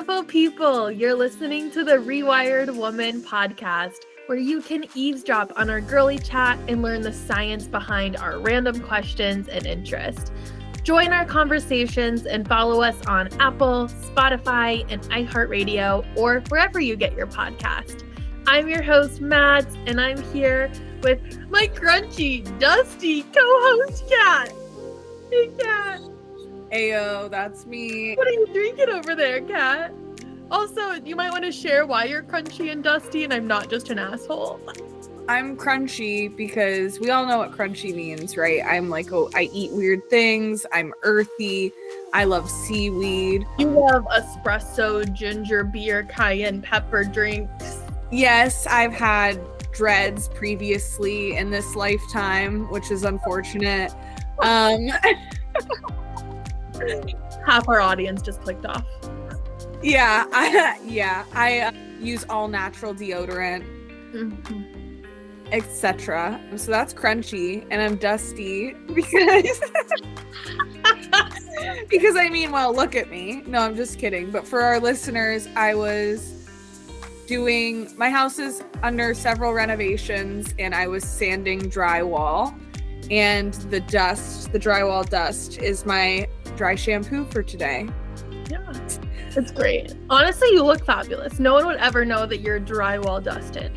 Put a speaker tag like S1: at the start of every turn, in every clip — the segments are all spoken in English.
S1: beautiful people. You're listening to the Rewired Woman Podcast, where you can eavesdrop on our girly chat and learn the science behind our random questions and interests. Join our conversations and follow us on Apple, Spotify, and iHeartRadio, or wherever you get your podcast. I'm your host, Mads, and I'm here with my crunchy, dusty co-host, Kat. Hey, Kat.
S2: Ayo, that's me.
S1: What are you drinking over there, Kat? Also, you might want to share why you're crunchy and dusty and I'm not just an asshole.
S2: I'm crunchy because we all know what crunchy means, right? I'm like, I eat weird things. I'm earthy. I love seaweed.
S1: You love espresso, ginger beer, cayenne pepper drinks.
S2: Yes, I've had dreads previously in this lifetime, which is unfortunate.
S1: Half our audience just clicked off.
S2: Yeah, I use all natural deodorant, etc. So that's crunchy, and I'm dusty because because I mean, well, look at me. No, I'm just kidding. But for our listeners, I was my house is under several renovations, and I was sanding drywall, and the drywall dust is my dry shampoo for today.
S1: Yeah, it's great. Honestly, you look fabulous. No one would ever know that you're drywall dusted.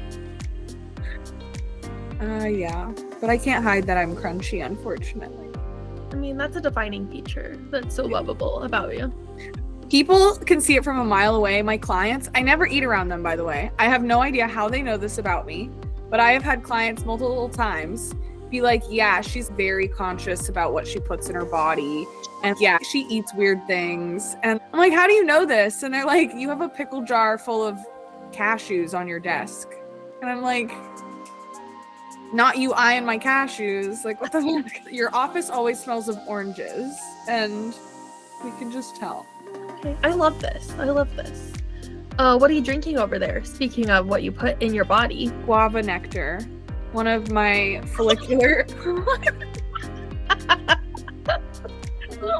S2: Yeah, but I can't hide that I'm crunchy, unfortunately.
S1: I mean, that's a defining feature that's so lovable about you.
S2: People can see it from a mile away. My clients, I never eat around them, by the way. I have no idea how they know this about me, but I have had clients multiple times be like, yeah, she's very conscious about what she puts in her body. And yeah, she eats weird things. And I'm like, how do you know this? And they're like, you have a pickle jar full of cashews on your desk. And I'm like, not you eyeing my cashews. Like, what the fuck? Your office always smells of oranges. And we can just tell.
S1: Okay, I love this. What are you drinking over there? Speaking of what you put in your body.
S2: Guava nectar. One of my follicular...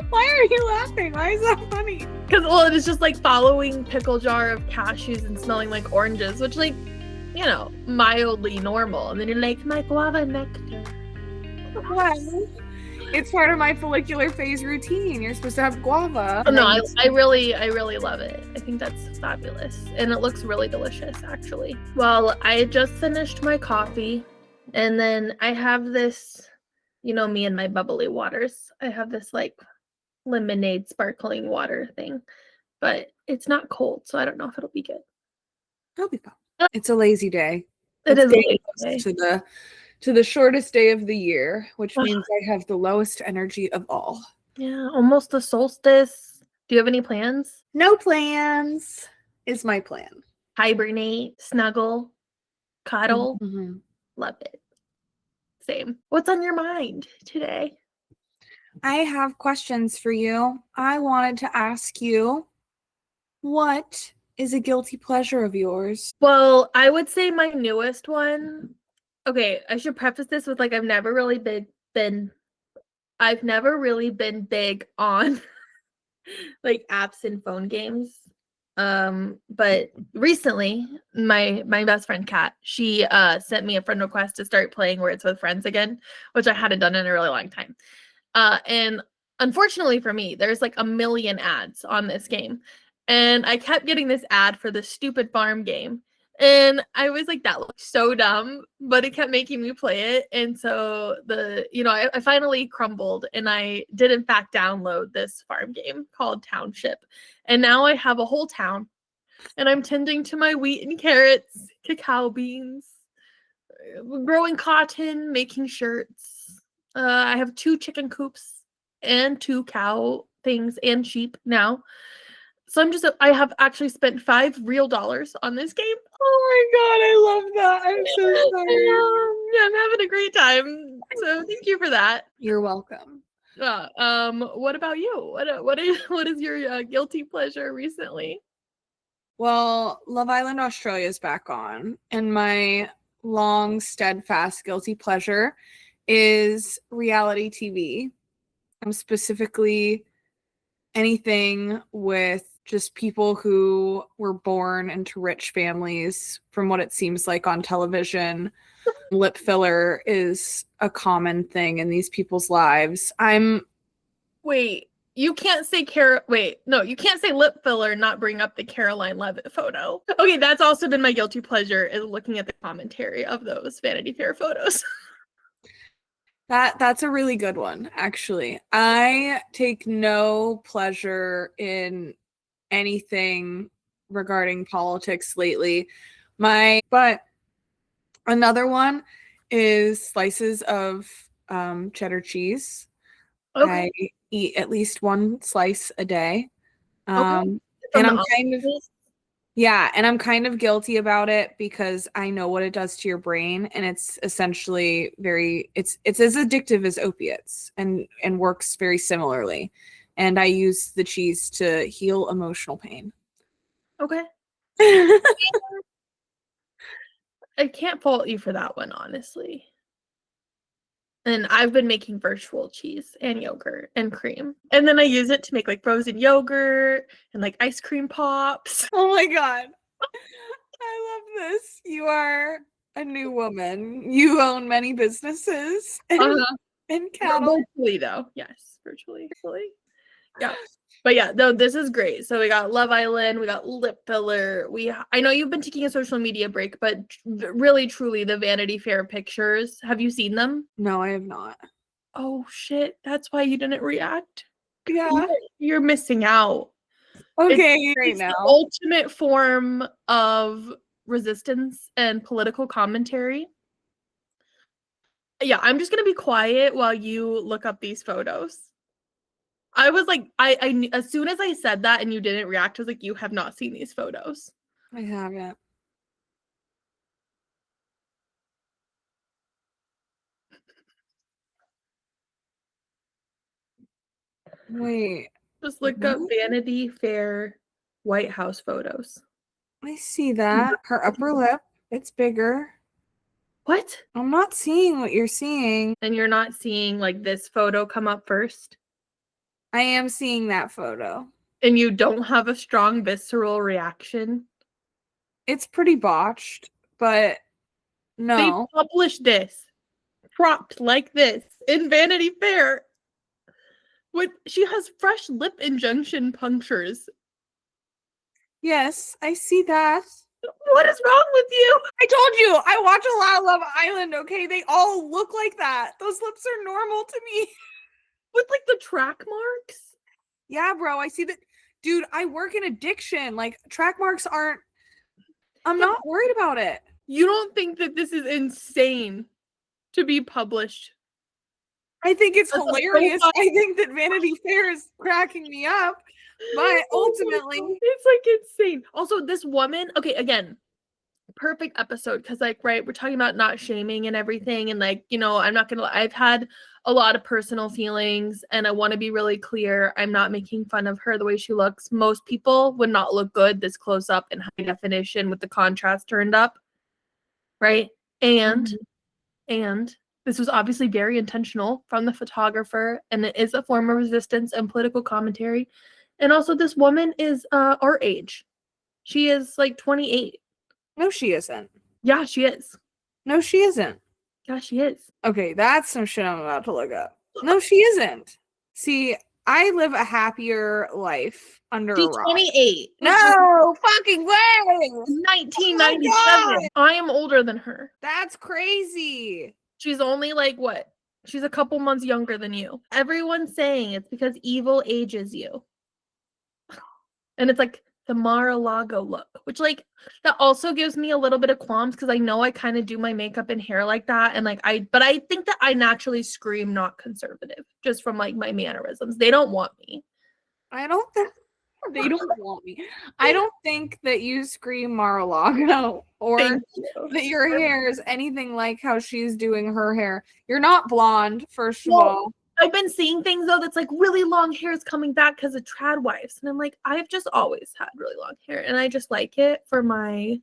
S2: Why are you laughing? Why is that funny?
S1: Because, well, it is just like following pickle jar of cashews and smelling like oranges, which, like, you know, mildly normal. And then you're like, my guava nectar.
S2: What? It's part of my follicular phase routine. You're supposed to have guava.
S1: Oh, no, I really love it. I think that's fabulous. And it looks really delicious, actually. Well, I just finished my coffee. And then I have this, you know, me and my bubbly waters. I have this like lemonade sparkling water thing, but it's not cold, so I don't know if it'll be good.
S2: It'll be fun. It's a lazy day.
S1: It is a lazy day.
S2: To the shortest day of the year, which means I have the lowest energy of all.
S1: Yeah, almost the solstice. Do you have any plans?
S2: No plans is my plan.
S1: Hibernate, snuggle, cuddle.
S2: Mm-hmm.
S1: Love it. Same. What's on your mind today?
S2: I have questions for you. I wanted to ask you, what is a guilty pleasure of yours?
S1: Well, I would say my newest one. Okay, I should preface this with like I've never really been big on like apps and phone games. But recently my best friend Kat, she sent me a friend request to start playing Words with Friends again, which I hadn't done in a really long time. And unfortunately for me, there's like a million ads on this game. And I kept getting this ad for this stupid farm game. And I was like, that looks so dumb, but it kept making me play it. And so I finally crumbled and I did in fact download this farm game called Township. And now I have a whole town and I'm tending to my wheat and carrots, cacao beans, growing cotton, making shirts. I have 2 chicken coops and 2 cow things and sheep now. So I have actually spent $5 real on this game.
S2: Oh my God, I love that. I'm so sorry.
S1: Yeah, I'm having a great time. So thank you for that.
S2: You're welcome.
S1: What about you? What is your guilty pleasure recently?
S2: Well, Love Island Australia is back on, and my long, steadfast guilty pleasure is reality TV. I'm specifically anything with just people who were born into rich families, from what it seems like on television. Lip filler is a common thing in these people's lives.
S1: Wait, you can't say you can't say lip filler and not bring up the Caroline Levitt photo. Okay, that's also been my guilty pleasure, is looking at the commentary of those Vanity Fair photos.
S2: That's a really good one, actually. I take no pleasure in anything regarding politics lately. But another one is slices of cheddar cheese.
S1: Okay.
S2: I eat at least one slice a day.
S1: Okay.
S2: And I'm kind of guilty about it because I know what it does to your brain, and it's essentially it's as addictive as opiates and works very similarly. And I use the cheese to heal emotional pain.
S1: Okay. I can't fault you for that one, honestly. And I've been making virtual cheese and yogurt and cream. And then I use it to make like frozen yogurt and like ice cream pops.
S2: Oh my God. I love this. You are a new woman. You own many businesses and cattle.
S1: Virtually, though. Yes, virtually. Yeah. But yeah, no, this is great. So we got Love Island, we got lip filler. I know you've been taking a social media break, but really, truly, the Vanity Fair pictures. Have you seen them?
S2: No, I have not.
S1: Oh shit! That's why you didn't react.
S2: Yeah,
S1: you're missing out.
S2: Okay,
S1: it's the ultimate form of resistance and political commentary. Yeah, I'm just gonna be quiet while you look up these photos. I was like, I as soon as I said that and you didn't react, I was like, you have not seen these photos.
S2: I haven't. Wait.
S1: Just look up Vanity Fair White House photos.
S2: I see that. Her upper lip, it's bigger.
S1: What?
S2: I'm not seeing what you're seeing.
S1: And you're not seeing like this photo come up first?
S2: I am seeing that photo.
S1: And you don't have a strong visceral reaction?
S2: It's pretty botched, but no.
S1: They published this, propped like this, in Vanity Fair. She has fresh lip injunction punctures.
S2: Yes, I see that.
S1: What is wrong with you?
S2: I told you, I watch a lot of Love Island, okay? They all look like that. Those lips are normal to me.
S1: With like the track marks?
S2: Yeah, bro, I see that. Dude, I work in addiction. Like, track marks aren't... I'm not worried about it.
S1: You don't think that this is insane to be published?
S2: I think it's hilarious. I think that Vanity Fair is cracking me up. But ultimately...
S1: It's like insane. Also, this woman... Okay, again, perfect episode. Because, like, right, we're talking about not shaming and everything. And, like, you know, I'm not going to... I've had a lot of personal feelings. And I want to be really clear. I'm not making fun of her the way she looks. Most people would not look good this close up in high definition with the contrast turned up. Right? And this was obviously very intentional from the photographer. And it is a form of resistance and political commentary. And also, this woman is our age. She is like 28.
S2: No, she isn't.
S1: Yeah, she is.
S2: No, she isn't.
S1: Yeah, she is.
S2: Okay, that's some shit I'm about to look up. No, she isn't. See, I live a happier life under a rock.
S1: 28.
S2: No fucking way!
S1: 1997.
S2: Oh,
S1: I am older than her.
S2: That's crazy.
S1: She's only like what? She's a couple months younger than you. Everyone's saying it's because evil ages you. And it's like the Mar-a-Lago look, which like that also gives me a little bit of qualms because I know I kind of do my makeup and hair like that. And like but I think that I naturally scream not conservative just from like my mannerisms. They don't want me.
S2: I don't think they don't want me. I don't think that you scream Mar-a-Lago or that your hair is anything like how she's doing her hair. You're not blonde, first of all.
S1: I've been seeing things though that's like really long hair is coming back because of trad wives. And I'm like, I've just always had really long hair and I just like it for myself.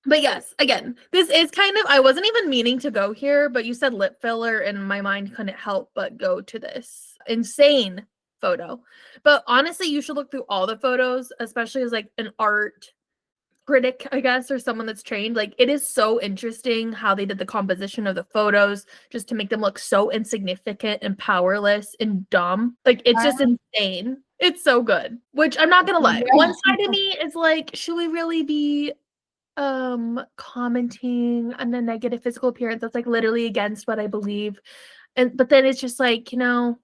S1: But yes, again, this is kind of, I wasn't even meaning to go here, but you said lip filler and my mind couldn't help but go to this insane photo. But honestly, you should look through all the photos, especially as like an art critic, I guess, or someone that's trained. Like, it is so interesting how they did the composition of the photos just to make them look so insignificant and powerless and dumb. Like, it's just insane. It's so good. Which I'm not gonna lie, one side of me is like, should we really be commenting on a negative physical appearance that's like literally against what I believe? But then it's just like,
S2: And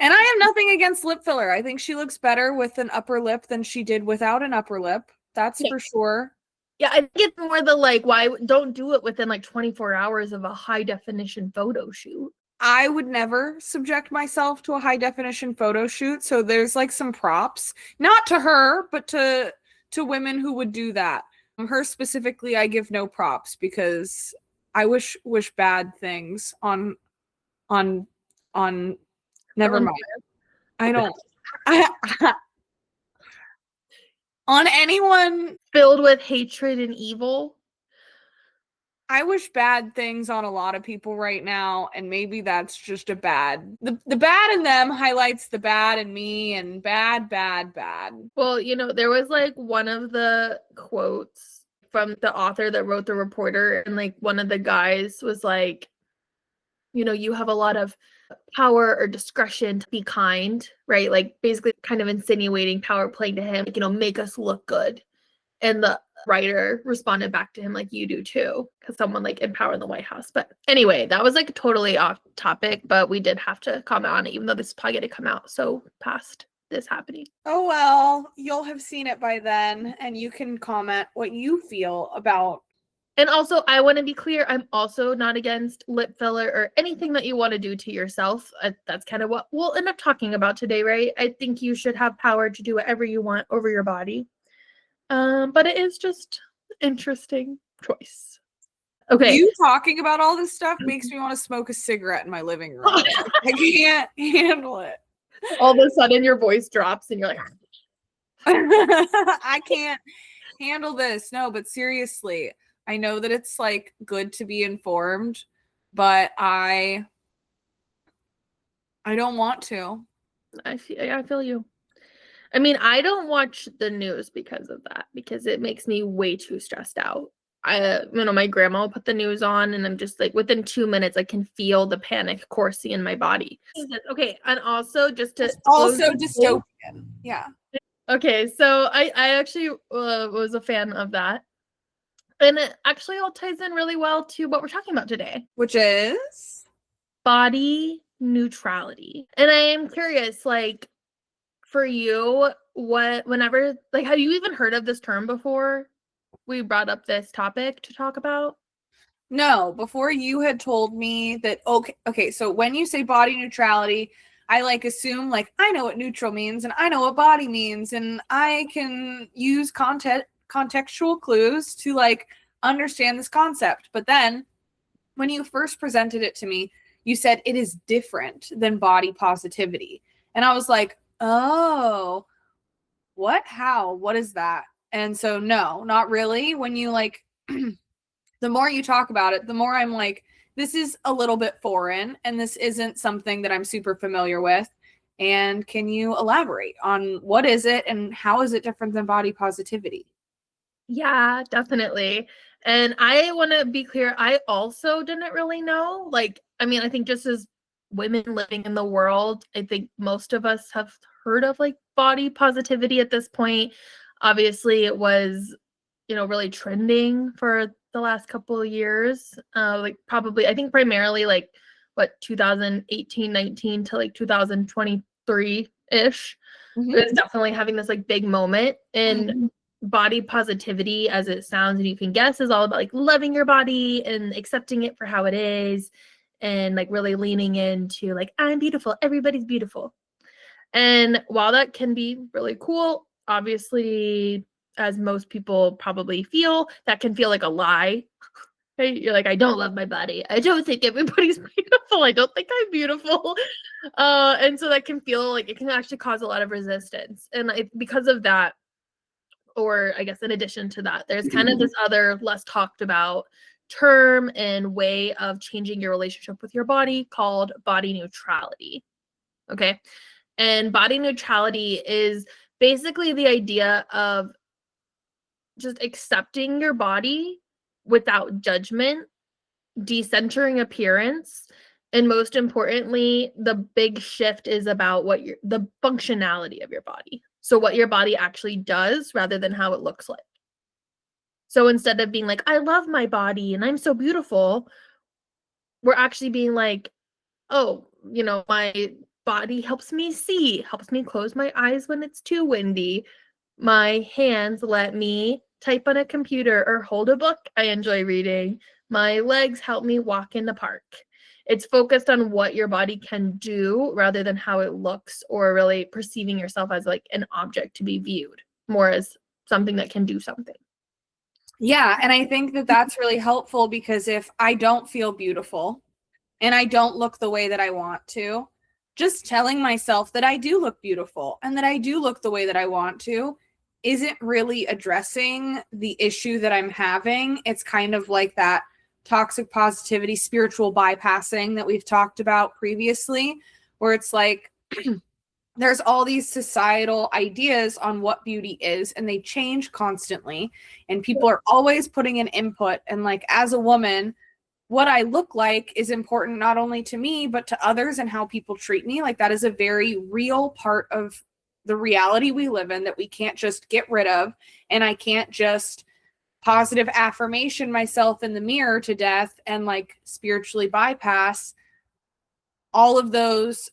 S2: I have nothing against lip filler. I think she looks better with an upper lip than she did without an upper lip. That's for sure.
S1: Yeah, I think it's more the like, why don't do it within like 24 hours of a high definition photo shoot?
S2: I would never subject myself to a high definition photo shoot. So there's like some props, not to her, but to women who would do that. Her specifically, I give no props because I wish bad things on never mind. I don't. On anyone
S1: filled with hatred and evil.
S2: I wish bad things on a lot of people right now, and maybe that's just a bad. The bad in them highlights the bad in me, and bad.
S1: Well, there was like one of the quotes from the author that wrote The Reporter, and like one of the guys was like, you have a lot of power or discretion to be kind, right? Like basically kind of insinuating power playing to him, like, make us look good. And the writer responded back to him like, you do too, because someone like empowered the White House. But anyway, that was like totally off topic, but we did have to comment on it, even though this is probably going to come out so past this happening.
S2: Oh, well, you'll have seen it by then, and you can comment what you feel about.
S1: And also, I want to be clear, I'm also not against lip filler or anything that you want to do to yourself. That's kind of what we'll end up talking about today, right? I think you should have power to do whatever you want over your body. But it is just interesting choice. Okay.
S2: You talking about all this stuff makes me want to smoke a cigarette in my living room. I can't handle it.
S1: All of a sudden your voice drops and you're like,
S2: I can't handle this. No, but seriously, I know that it's like good to be informed, but I don't want to.
S1: I feel you. I mean, I don't watch the news because of that, because it makes me way too stressed out. My grandma will put the news on and I'm just like, within 2 minutes, I can feel the panic coursing in my body. Okay. And also it's
S2: also dystopian. Yeah.
S1: Okay. So I actually was a fan of that. And it actually all ties in really well to what we're talking about today,
S2: which is
S1: body neutrality. And I am curious, like, for you, have you even heard of this term before we brought up this topic to talk about?
S2: No, before you had told me that, okay, so when you say body neutrality, I like assume like I know what neutral means and I know what body means, and I can use contextual clues to like understand this concept. But then when you first presented it to me, you said it is different than body positivity. And I was like, oh, what is that? And so no, not really. When you like the more you talk about it, the more I'm like, this is a little bit foreign and this isn't something that I'm super familiar with. And can you elaborate on what is it and how is it different than body positivity?
S1: Yeah, definitely. And I want to be clear, I also didn't really know. Like, I mean, I think just as women living in the world, I think most of us have heard of like body positivity at this point. Obviously, it was, really trending for the last couple of years. Like probably, I think primarily like 2018, 19 to like 2023-ish.
S2: Mm-hmm.
S1: It was definitely having this like big moment. And body positivity, as it sounds and you can guess, is all about like loving your body and accepting it for how it is, and like really leaning into like, I'm beautiful, everybody's beautiful. And while that can be really cool, obviously, as most people probably feel, that can feel like a lie. Right? You're like, I don't love my body. I don't think everybody's beautiful. I don't think I'm beautiful. And so that can feel like it can actually cause a lot of resistance. And because of that, or I guess in addition to that, there's kind of this other less talked about term and way of changing your relationship with your body called body neutrality. Okay. And body neutrality is basically the idea of just accepting your body without judgment, decentering appearance, and most importantly, the big shift is about the functionality of your body. So what your body actually does rather than how it looks like. So instead of being like, I love my body and I'm so beautiful, we're actually being like, oh, my body helps me see, helps me close my eyes when it's too windy. My hands let me type on a computer or hold a book I enjoy reading. My legs help me walk in the park. It's focused on what your body can do rather than how it looks, or really perceiving yourself as like an object to be viewed, more as something that can do something.
S2: Yeah, and I think that that's really helpful, because if I don't feel beautiful and I don't look the way that I want to, just telling myself that I do look beautiful and that I do look the way that I want to isn't really addressing the issue that I'm having. It's kind of like that toxic positivity, spiritual bypassing that we've talked about previously, where it's like there's all these societal ideas on what beauty is, and they change constantly, and people are always putting in input. And like, as a woman, what I look like is important not only to me, but to others, and how people treat me. Like, that is a very real part of the reality we live in that we can't just get rid of. And I can't just positive affirmation myself in the mirror to death and like spiritually bypass all of those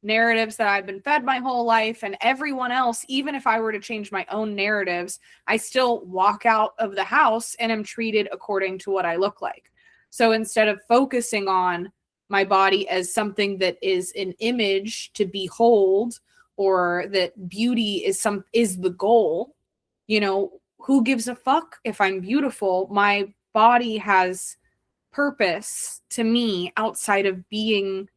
S2: narratives that I've been fed my whole life, and everyone else. Even if I were to change my own narratives, I still walk out of the house and am treated according to what I look like. So instead of focusing on my body as something that is an image to behold, or that beauty is the goal, who gives a fuck if I'm beautiful? My body has purpose to me outside of being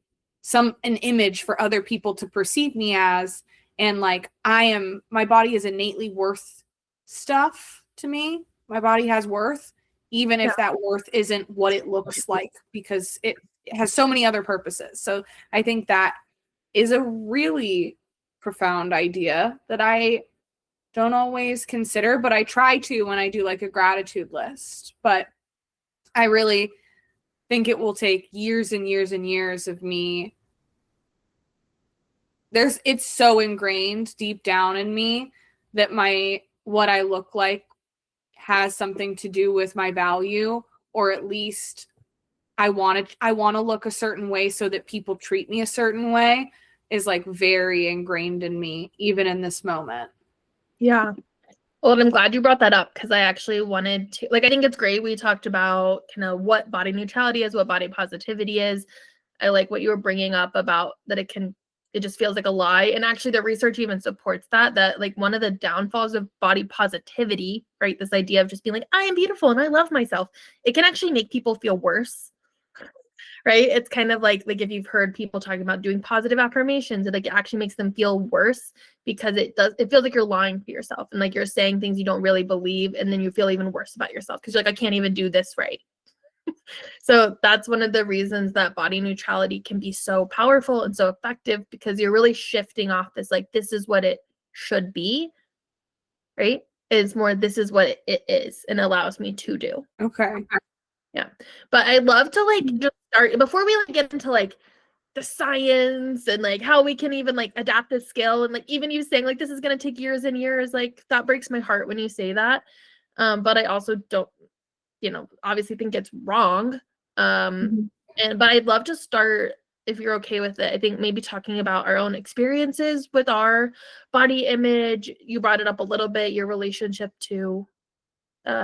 S2: an image for other people to perceive me as. And like, my body is innately worth stuff to me. My body has worth, even if that worth isn't what it looks like, because it has so many other purposes. So I think that is a really profound idea that I don't always consider, but I try to when I do like a gratitude list. But I really think it will take years and years and years of me. It's so ingrained deep down in me that what I look like has something to do with my value, or at least I want to look a certain way so that people treat me a certain way, is like very ingrained in me, even in this moment.
S1: Yeah. Well, I'm glad you brought that up, because I actually wanted to, I think it's great we talked about kind of what body neutrality is, what body positivity is. I like what you were bringing up about that it just feels like a lie. And actually the research even supports that like one of the downfalls of body positivity, right? This idea of just being like, I am beautiful and I love myself. It can actually make people feel worse. Right? It's kind of like if you've heard people talking about doing positive affirmations, it actually makes them feel worse, because it feels like you're lying to yourself, and like you're saying things you don't really believe, and then you feel even worse about yourself because you're like, I can't even do this right. So that's one of the reasons that body neutrality can be so powerful and so effective, because you're really shifting off this, like, this is what it should be, right? It's more, this is what it is and allows me to do.
S2: Okay.
S1: Yeah. But I'd love to just start before we get into the science and how we can even adapt this skill, and even you saying this is going to take years and years, that breaks my heart when you say that. But I also don't, obviously think it's wrong. But I'd love to start, if you're okay with it, I think maybe talking about our own experiences with our body image. You brought it up a little bit, your relationship to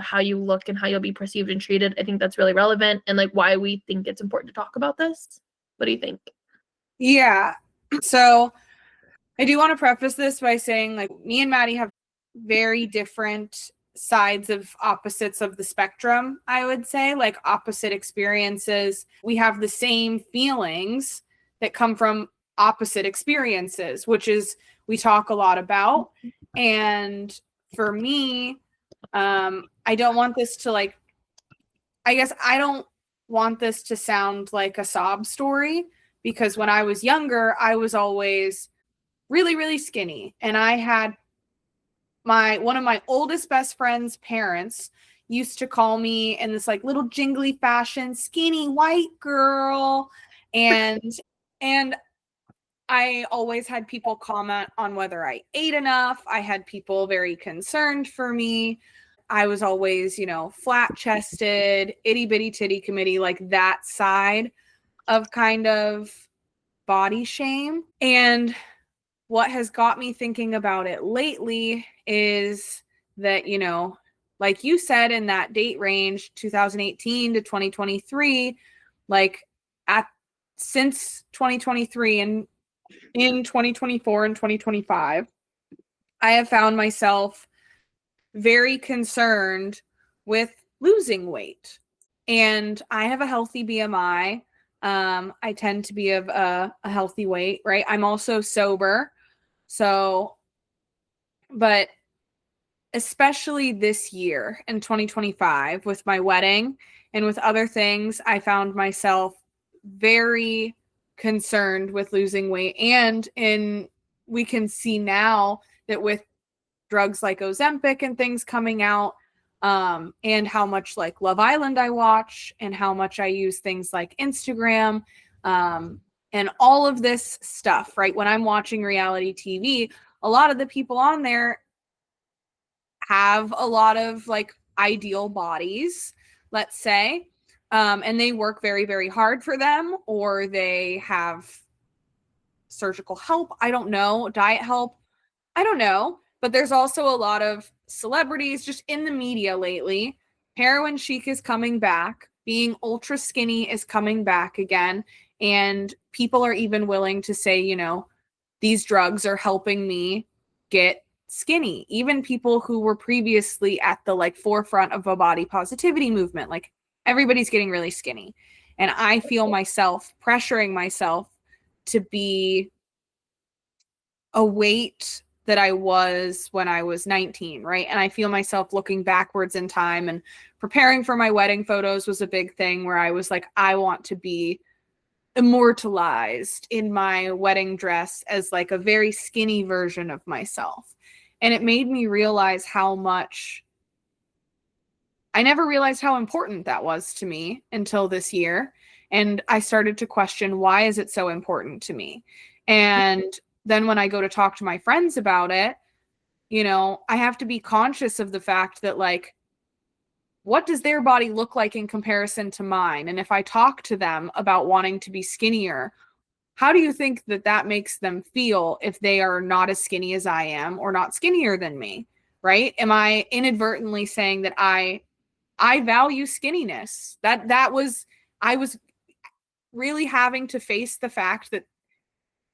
S1: how you look and how you'll be perceived and treated. I think that's really relevant, and why we think it's important to talk about this. What do you think?
S2: Yeah. So I do want to preface this by saying me and Maddie have very different sides of opposites of the spectrum, I would say, opposite experiences. We have the same feelings that come from opposite experiences, which is we talk a lot about. And for me, I don't want this to I guess I don't want this to sound like a sob story, because when I was younger, I was always really, really skinny. And I had one of my oldest best friend's parents used to call me in this like little jingly fashion, skinny white girl. And I always had people comment on whether I ate enough. I had people very concerned for me. I was always, flat chested, itty bitty titty committee, like that side of kind of body shame. And what has got me thinking about it lately is that, like you said, in that date range, 2018 to 2023, like since 2023 and in 2024 and 2025, I have found myself very concerned with losing weight. And I have a healthy BMI. I tend to be of a healthy weight, right? I'm also sober. So, but especially this year in 2025 with my wedding and with other things, I found myself very concerned with losing weight. And we can see now that with drugs like Ozempic and things coming out, and how much like Love Island I watch and how much I use things like Instagram, and all of this stuff, right? When I'm watching reality TV, a lot of the people on there have a lot of like ideal bodies, let's say, and they work very, very hard for them, or they have surgical help. I don't know. Diet help. I don't know. But there's also a lot of celebrities just in the media lately. Heroin chic is coming back. Being ultra skinny is coming back again. And people are even willing to say, these drugs are helping me get skinny. Even people who were previously at the like forefront of a body positivity movement, like everybody's getting really skinny. And I feel myself pressuring myself to be a weight that I was when I was 19, right? And I feel myself looking backwards in time, and preparing for my wedding photos was a big thing where I was like, I want to be immortalized in my wedding dress as like a very skinny version of myself. And it made me realize how much I never realized how important that was to me until this year. And I started to question, why is it so important to me? And then when I go to talk to my friends about it, I have to be conscious of the fact that like, what does their body look like in comparison to mine? And if I talk to them about wanting to be skinnier, how do you think that that makes them feel if they are not as skinny as I am or not skinnier than me, right? Am I inadvertently saying that I value skinniness? I was really having to face the fact that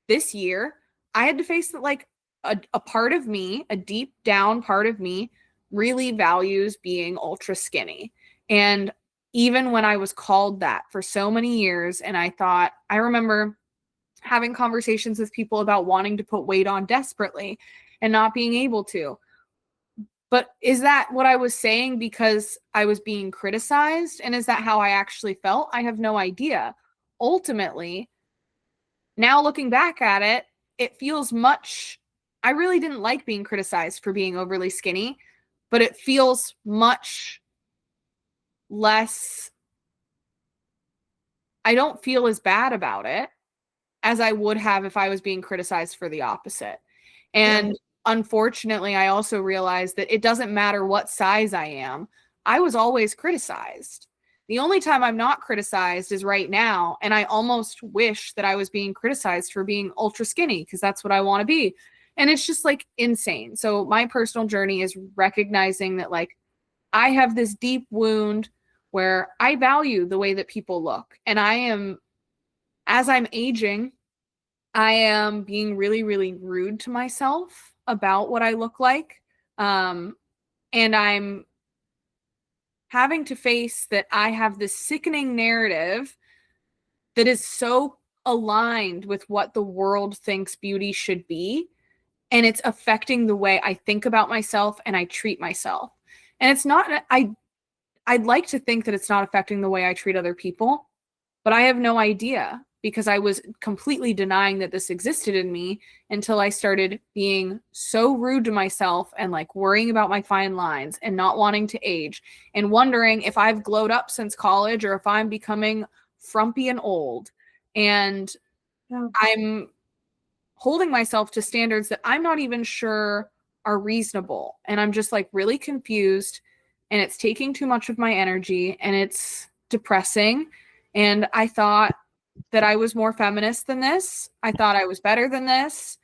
S2: this year I had to face that like a part of me, a deep down part of me, really values being ultra skinny. And even when I was called that for so many years, and I remember having conversations with people about wanting to put weight on desperately and not being able to. But is that what I was saying because I was being criticized? And is that how I actually felt? I have no idea. Ultimately, now looking back at it, it feels I really didn't like being criticized for being overly skinny, but it feels much less, I don't feel as bad about it as I would have if I was being criticized for the opposite. And unfortunately, I also realized that it doesn't matter what size I am. I was always criticized. The only time I'm not criticized is right now. And I almost wish that I was being criticized for being ultra skinny because that's what I want to be. And it's just like insane. So my personal journey is recognizing that like I have this deep wound where I value the way that people look. And as I'm aging, I am being really, really rude to myself about what I look like. And I'm having to face that I have this sickening narrative that is so aligned with what the world thinks beauty should be. And it's affecting the way I think about myself and I treat myself. And it's not, I'd like to think that it's not affecting the way I treat other people, but I have no idea. because I was completely denying that this existed in me until I started being so rude to myself and like worrying about my fine lines and not wanting to age and wondering if I've glowed up since college or if I'm becoming frumpy and old. And I'm holding myself to standards that I'm not even sure are reasonable. And I'm just like really confused, and it's taking too much of my energy, and it's depressing. And I thought that I was more feminist than this. I thought I was better than this,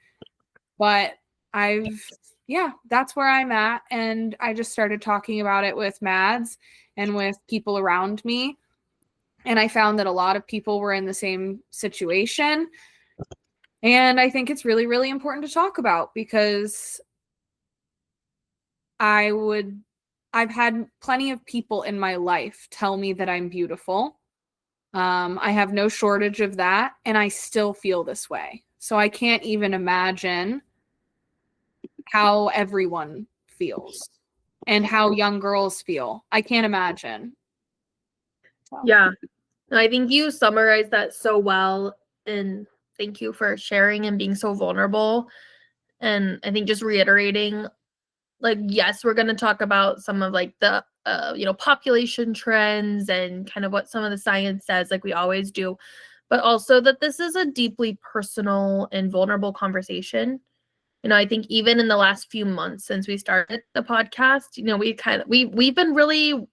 S2: but that's where I'm at. And I just started talking about it with Mads and with people around me. And I found that a lot of people were in the same situation. And I think it's really, really important to talk about, because I've had plenty of people in my life tell me that I'm beautiful. I have no shortage of that, and I still feel this way. So I can't even imagine how everyone feels and how young girls feel. I can't imagine. So.
S1: Yeah. I think you summarized that so well, and thank you for sharing and being so vulnerable. And I think just reiterating, like, yes, we're going to talk about some of like the population trends and kind of what some of the science says, like we always do, but also that this is a deeply personal and vulnerable conversation. I think even in the last few months since we started the podcast, we've been really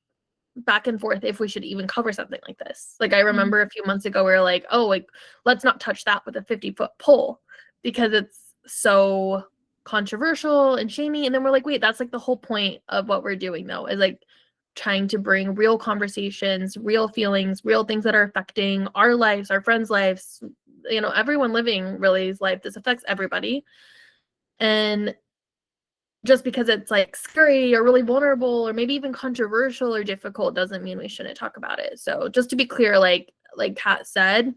S1: back and forth if we should even cover something like this. Like I remember a few months ago we were like, oh, like let's not touch that with a 50-foot pole because it's so controversial and shamey. And then we're like, wait, that's like the whole point of what we're doing though, is like trying to bring real conversations, real feelings, real things that are affecting our lives, our friends' lives, everyone living really's life. This affects everybody. And just because it's like scary or really vulnerable or maybe even controversial or difficult doesn't mean we shouldn't talk about it. So just to be clear, like Kat said,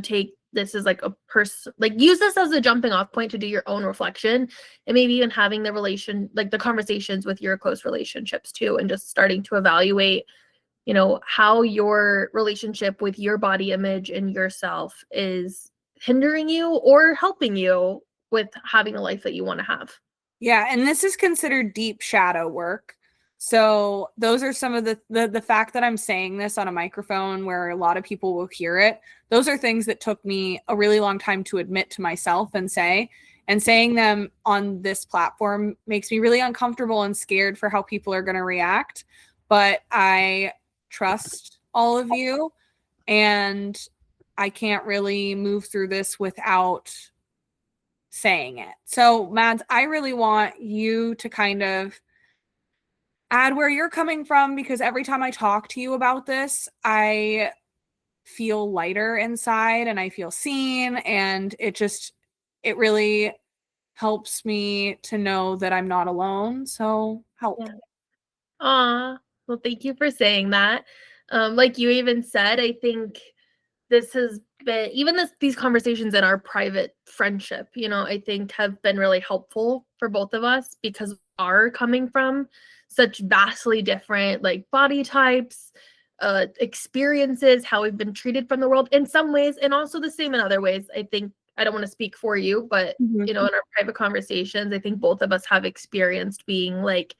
S1: take this as like a person, like use this as a jumping off point to do your own reflection, and maybe even having the conversations with your close relationships too, and just starting to evaluate, how your relationship with your body image and yourself is hindering you or helping you with having a life that you want to have.
S2: Yeah, and this is considered deep shadow work. So those are some of the fact that I'm saying this on a microphone where a lot of people will hear it. Those are things that took me a really long time to admit to myself and say, and saying them on this platform makes me really uncomfortable and scared for how people are going to react. But I trust all of you, and I can't really move through this without saying it. So Mads, I really want you to kind of add where you're coming from, because every time I talk to you about this, I feel lighter inside and I feel seen, and it really helps me to know that I'm not alone. So help.
S1: Yeah. Aw, well, thank you for saying that. Like you even said, I think this has been, even these conversations in our private friendship, I think have been really helpful for both of us, because we are coming from such vastly different like body types, experiences, how we've been treated from the world in some ways, and also the same in other ways. I think, I don't want to speak for you, but in our private conversations, I think both of us have experienced being like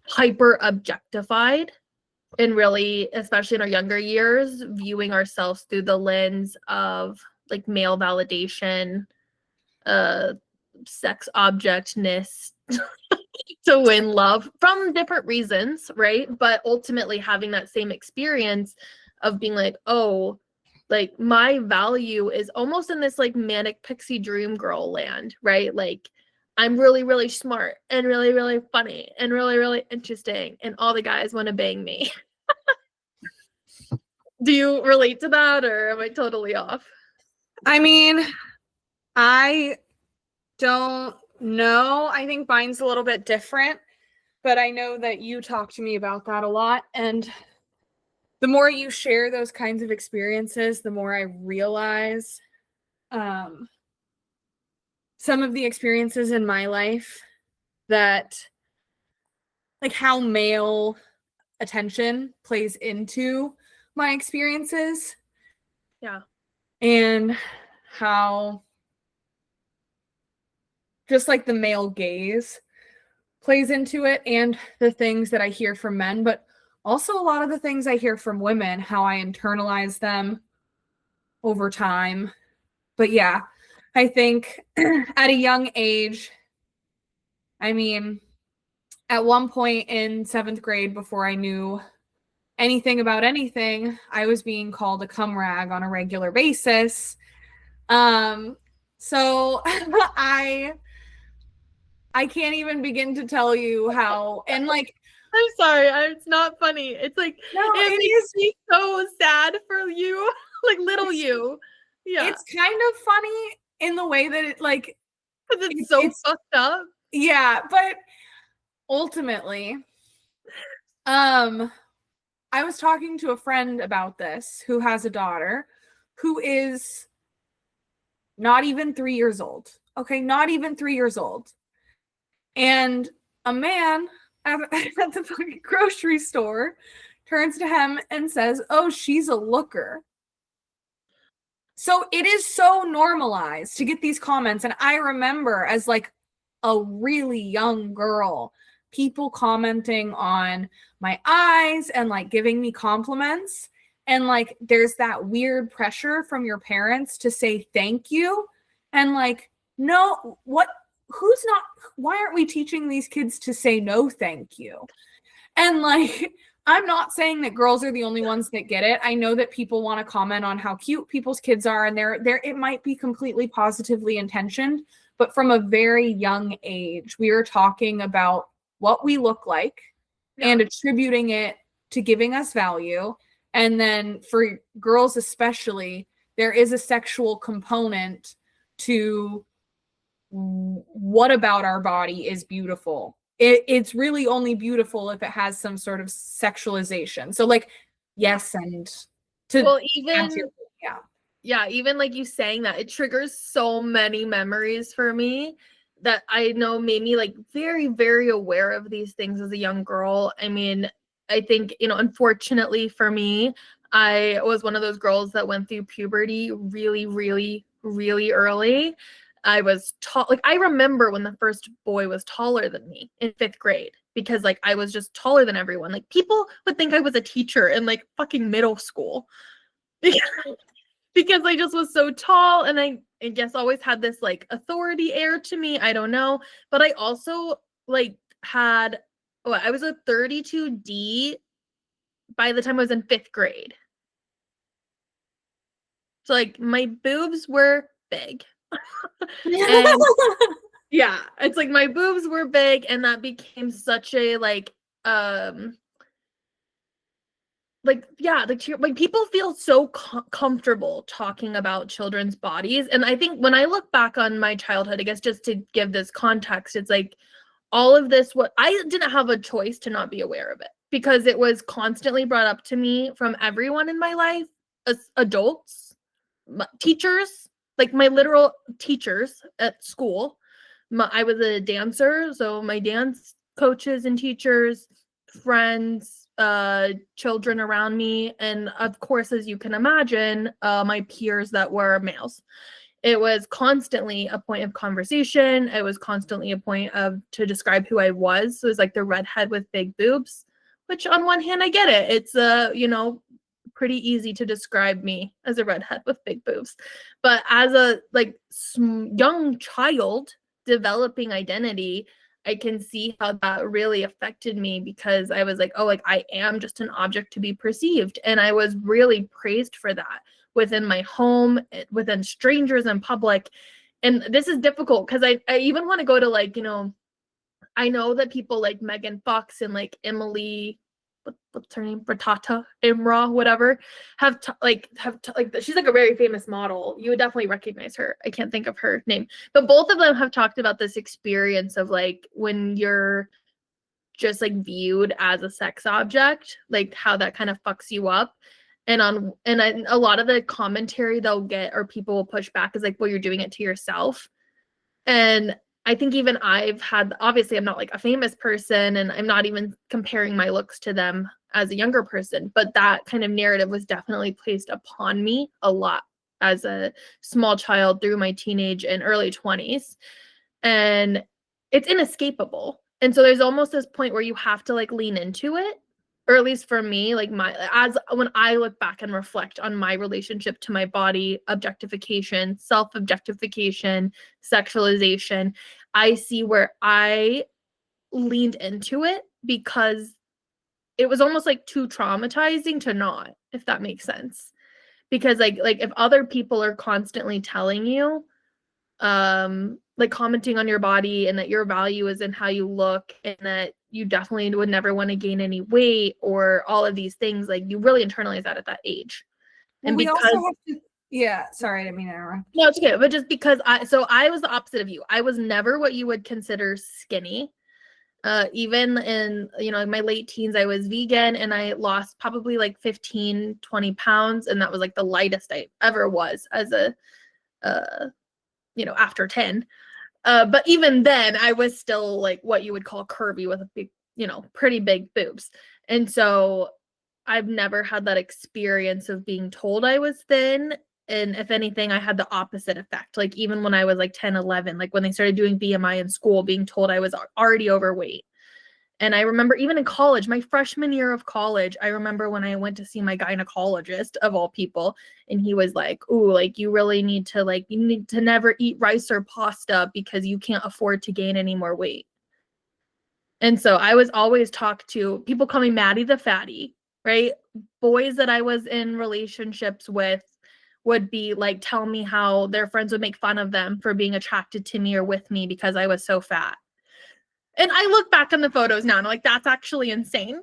S1: hyper objectified, and really, especially in our younger years, viewing ourselves through the lens of like male validation, sex objectness to win love from different reasons, right? But ultimately having that same experience of being like, oh, like my value is almost in this like manic pixie dream girl land, right? Like I'm really, really smart and really, really funny and really, really interesting, and all the guys want to bang me. Do you relate to that, or am I totally off?
S2: I mean, I don't know. I think mine's a little bit different, but I know that you talk to me about that a lot. And the more you share those kinds of experiences, the more I realize some of the experiences in my life, that like how male attention plays into my experiences.
S1: Yeah.
S2: and how just like the male gaze plays into it, and the things that I hear from men, but also a lot of the things I hear from women, how I internalize them over time. But yeah, I think at a young age, I mean, at one point in 7th grade, before I knew anything about anything, I was being called a cum rag on a regular basis. So I can't even begin to tell you how, and like,
S1: I'm sorry, it's not funny. It's like,
S2: no,
S1: it makes me so sad for you, like little you. Yeah,
S2: it's kind of funny in the way that it like,
S1: because it's so fucked up.
S2: Yeah, but ultimately, I was talking to a friend about this who has a daughter who is not even 3 years old. Okay, not even 3 years old. And a man at the fucking grocery store turns to him and says, "Oh, she's a looker." So it is so normalized to get these comments. And I remember as like a really young girl, people commenting on my eyes and like giving me compliments. And like there's that weird pressure from your parents to say thank you. And like, no, why aren't we teaching these kids to say no thank you? And like, I'm not saying that girls are the only ones that get it. I know that people want to comment on how cute people's kids are, and it might be completely positively intentioned, but from a very young age, we are talking about what we look like and attributing it to giving us value. And then for girls especially, there is a sexual component to what about our body is beautiful. It's really only beautiful if it has some sort of sexualization. So like, yes, and to
S1: well, even like you saying that, it triggers so many memories for me that I know made me like very, very aware of these things as a young girl. I mean, I think, unfortunately for me, I was one of those girls that went through puberty really, really, really early. I was tall. Like, I remember when the first boy was taller than me in 5th grade, because like I was just taller than everyone. Like, people would think I was a teacher in like fucking middle school because I just was so tall, and I guess always had this like authority air to me. I don't know. But I also like I was a 32D by the time I was in 5th grade. So like my boobs were big. And yeah, it's like my boobs were big, and that became such a like people feel so comfortable talking about children's bodies. And I think when I look back on my childhood, I guess just to give this context, it's like all of this, what I didn't have a choice to not be aware of it, because it was constantly brought up to me from everyone in my life, as adults, teachers, like my literal teachers at school. I was a dancer, so my dance coaches and teachers, friends, children around me, and of course, as you can imagine, my peers that were males. It was constantly a point of conversation. It was constantly a point to describe who I was. So it was like the redhead with big boobs, which on one hand, I get it. It's pretty easy to describe me as a redhead with big boobs. But as a young child developing identity, I can see how that really affected me, because I was like, oh, like I am just an object to be perceived. And I was really praised for that within my home, within strangers in public. And this is difficult because I even want to go to I know that people like Megan Fox and like Emily, what's her name? Bratata, Imra, whatever, she's like a very famous model. You would definitely recognize her. I can't think of her name, but both of them have talked about this experience of like when you're just like viewed as a sex object, like how that kind of fucks you up. And a lot of the commentary they'll get, or people will push back, is like, well, you're doing it to yourself. And I think even obviously I'm not like a famous person, and I'm not even comparing my looks to them as a younger person, but that kind of narrative was definitely placed upon me a lot as a small child through my teenage and early 20s. And it's inescapable. And so there's almost this point where you have to like lean into it, or at least for me, like when I look back and reflect on my relationship to my body, objectification, self-objectification, sexualization, I see where I leaned into it because it was almost like too traumatizing to not, if that makes sense. Because like if other people are constantly telling you, like commenting on your body and that your value is in how you look and that you definitely would never want to gain any weight or all of these things, like you really internalize that at that age.
S2: Well,
S1: and
S2: we
S1: because
S2: also have to, yeah, sorry, I didn't mean to interrupt.
S1: No, it's okay. But just because I was the opposite of you. I was never what you would consider skinny. Even in, my late teens, I was vegan and I lost probably like 15, 20 pounds. And that was like the lightest I ever was as a, after 10. But even then I was still like what you would call curvy with a big, pretty big boobs. And so I've never had that experience of being told I was thin. And if anything, I had the opposite effect. Like even when I was like 10, 11, like when they started doing BMI in school, being told I was already overweight. And I remember even in college, my freshman year of college, I remember when I went to see my gynecologist of all people, and he was like, "Ooh, like you really need to never eat rice or pasta because you can't afford to gain any more weight." And so I was always talked to, people call me Maddie the fatty, right? Boys that I was in relationships with would be like, tell me how their friends would make fun of them for being attracted to me or with me because I was so fat. And I look back on the photos now and I'm like, that's actually insane.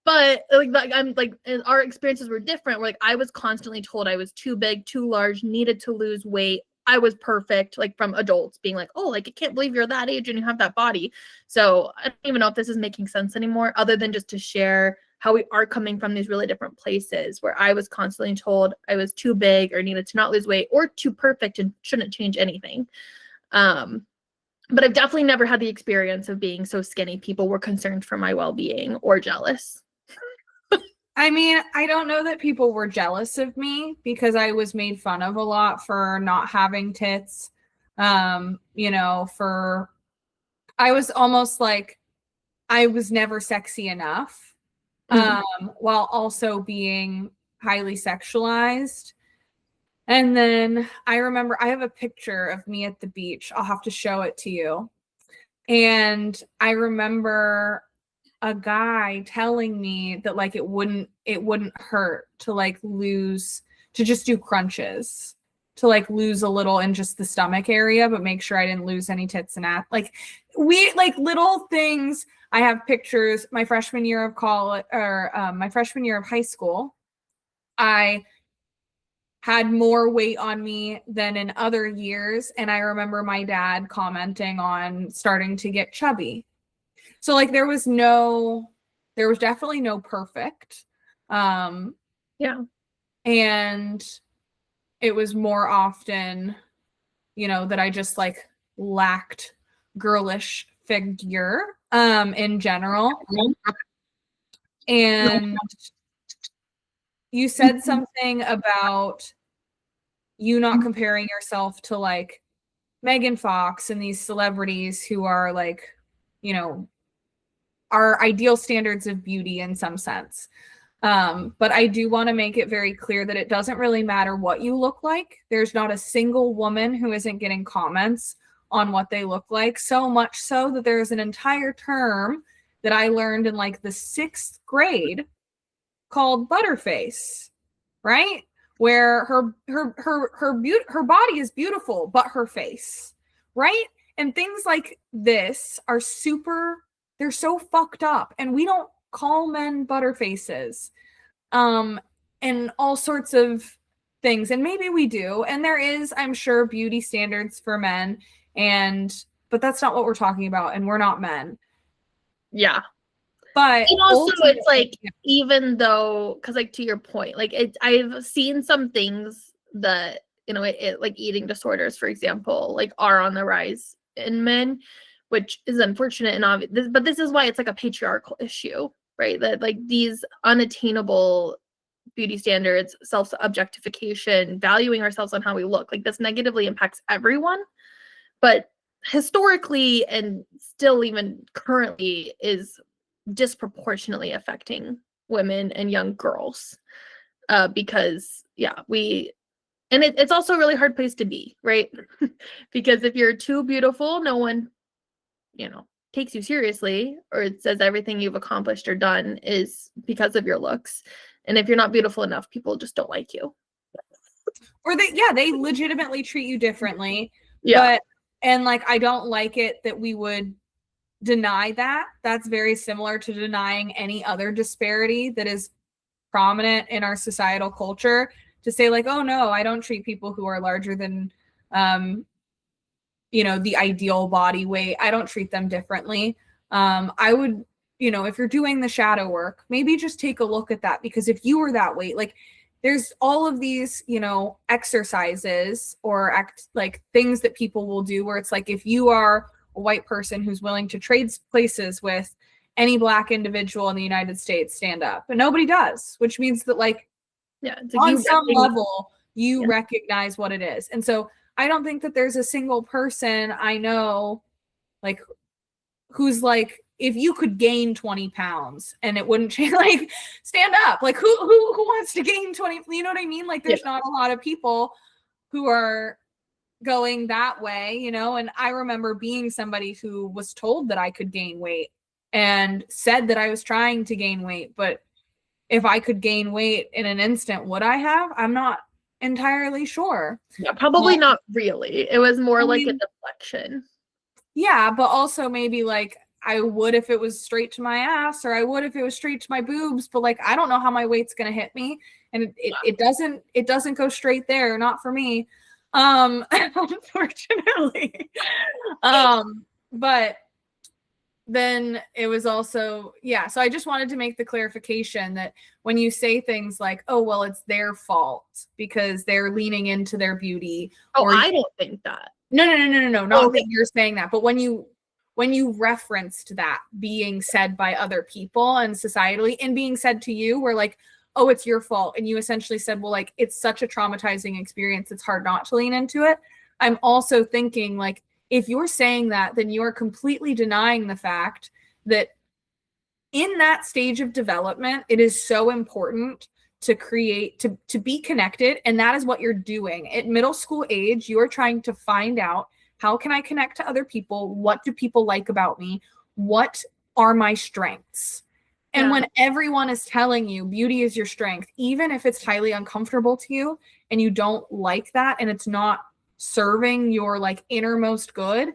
S1: But I'm like, our experiences were different. Where like I was constantly told I was too big, too large, needed to lose weight. I was perfect, like from adults being like, oh, like I can't believe you're that age and you have that body. So I don't even know if this is making sense anymore, other than just to share how we are coming from these really different places where I was constantly told I was too big or needed to not lose weight or too perfect and shouldn't change anything. But I've definitely never had the experience of being so skinny people were concerned for my well-being or jealous.
S2: I mean, I don't know that people were jealous of me because I was made fun of a lot for not having tits. I was almost like I was never sexy enough, while also being highly sexualized. And then I remember I have a picture of me at the beach. I'll have to show it to you. And I remember a guy telling me that like it wouldn't hurt to like lose, to just do crunches, to like lose a little in just the stomach area, but make sure I didn't lose any tits and ass. Like we like little things. I have pictures my freshman year of college or my freshman year of high school. I had more weight on me than in other years. And I remember my dad commenting on starting to get chubby. So like there was definitely no perfect.
S1: Yeah.
S2: And it was more often, that I just like lacked girlish figure in general. And you said something about you not comparing yourself to like Megan Fox and these celebrities who are like, our ideal standards of beauty in some sense. But I do want to make it very clear that it doesn't really matter what you look like. There's not a single woman who isn't getting comments on what they look like, so much so that there's an entire term that I learned in like the 6th grade called butterface, right? Where her body is beautiful, but her face, right? And things like this are they're so fucked up, and we don't call men butterfaces, and all sorts of things. And maybe we do, and there is, I'm sure, beauty standards for men, but that's not what we're talking about, and we're not men.
S1: Yeah.
S2: But
S1: and also it's like, even though, because like to your point, like I've seen some things that like eating disorders, for example, like are on the rise in men, which is unfortunate and obvious. But this is why it's like a patriarchal issue, right? That like these unattainable beauty standards, self-objectification, valuing ourselves on how we look. Like this negatively impacts everyone, but historically and still even currently is disproportionately affecting women and young girls. Because it's also a really hard place to be, right? Because if you're too beautiful, no one, takes you seriously, or it says everything you've accomplished or done is because of your looks. And if you're not beautiful enough, people just don't like you.
S2: Or they legitimately treat you differently.
S1: Yeah.
S2: And like, I don't like it that we would deny that. That's very similar to denying any other disparity that is prominent in our societal culture, to say like, oh no, I don't treat people who are larger than the ideal body weight, I don't treat them differently. I would, if you're doing the shadow work, maybe just take a look at that, because if you were that weight, like there's all of these, exercises or like things that people will do where it's like, if you are a white person who's willing to trade places with any Black individual in the United States, stand up. But nobody does, which means that on some level, you recognize what it is. And so I don't think that there's a single person I know like who's like, if you could gain 20 pounds and it wouldn't change, like stand up, like who wants to gain 20, you know what I mean? Like there's not a lot of people who are going that way, and I remember being somebody who was told that I could gain weight and said that I was trying to gain weight, but if I could gain weight in an instant, would I have? I'm not entirely sure.
S1: Yeah, probably not really. It was more like a deflection.
S2: Yeah, but also maybe like I would if it was straight to my ass, or I would if it was straight to my boobs, but like I don't know how my weight's gonna hit me, and it doesn't go straight there, not for me, unfortunately. But then it was also, so I just wanted to make the clarification that when you say things like, oh, well, it's their fault because they're leaning into their beauty.
S1: I don't think that.
S2: No. Not that you're saying that, but when you referenced that being said by other people and societally and being said to you, we're like, oh, it's your fault. And you essentially said, well, like, it's such a traumatizing experience, it's hard not to lean into it. I'm also thinking like, if you're saying that, then you are completely denying the fact that in that stage of development, it is so important to create, to be connected. And that is what you're doing. At middle school age, you are trying to find out, how can I connect to other people? What do people like about me? What are my strengths? And when everyone is telling you beauty is your strength, even if it's highly uncomfortable to you and you don't like that and it's not serving your like innermost good,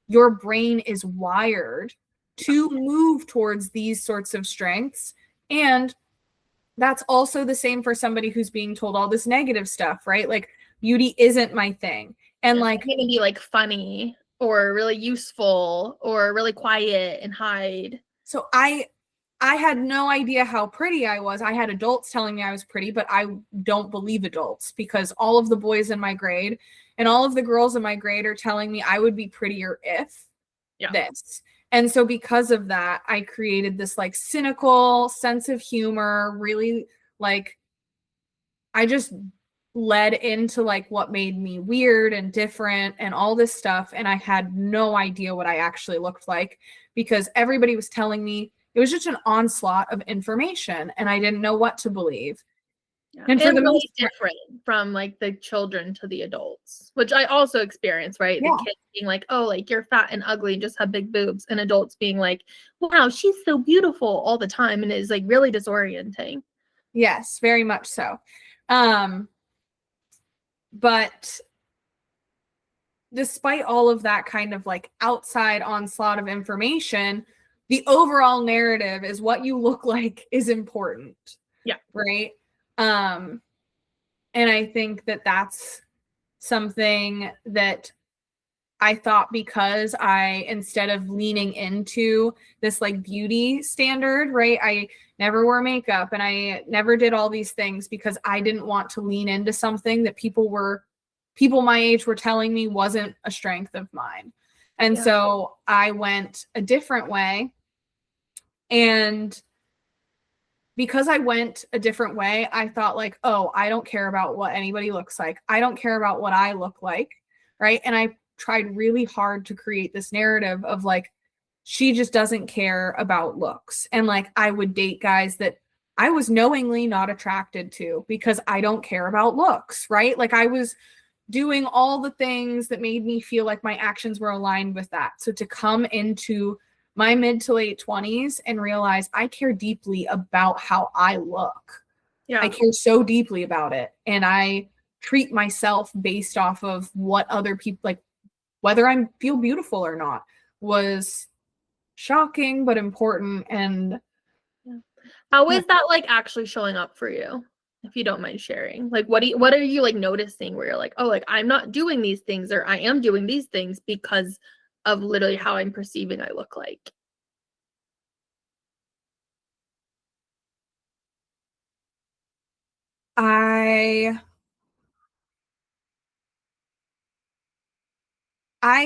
S2: your brain is wired to move towards these sorts of strengths. And that's also the same for somebody who's being told all this negative stuff, right? Like beauty isn't my thing. And like
S1: gonna be like funny or really useful or really quiet and hide.
S2: So I had no idea how pretty I was. I had adults telling me I was pretty, but I don't believe adults, because all of the boys in my grade and all of the girls in my grade are telling me I would be prettier if this. And so because of that, I created this like cynical sense of humor, really like I just led into like what made me weird and different and all this stuff. And I had no idea what I actually looked like, because everybody was telling me it was just an onslaught of information and I didn't know what to believe.
S1: Yeah. And for the most different from like the children to the adults, which I also experienced, right? The kids being like, oh, like you're fat and ugly and just have big boobs, and adults being like, wow, she's so beautiful all the time, and it's like really disorienting.
S2: Yes, very much so. But despite all of that kind of like outside onslaught of information, the overall narrative is what you look like is important.
S1: Yeah.
S2: Right. And I think that that's something that I thought, because I, instead of leaning into this like beauty standard, right, I never wore makeup and I never did all these things because I didn't want to lean into something that people my age were telling me wasn't a strength of mine. And so I went a different way. And because I went a different way, I thought like, oh, I don't care about what anybody looks like. I don't care about what I look like, right? And I tried really hard to create this narrative of like, she just doesn't care about looks. And like, I would date guys that I was knowingly not attracted to because I don't care about looks, right? Like I was doing all the things that made me feel like my actions were aligned with that. So to come into my mid to late 20s and realize I care deeply about how I look.
S1: Yeah.
S2: I care so deeply about it. And I treat myself based off of what other people like, whether I feel beautiful or not, was shocking but important. And
S1: how is that like actually showing up for you? If you don't mind sharing, like what are you like noticing where you're like, oh, like I'm not doing these things, or I am doing these things because of literally how I'm perceiving I look like?
S2: I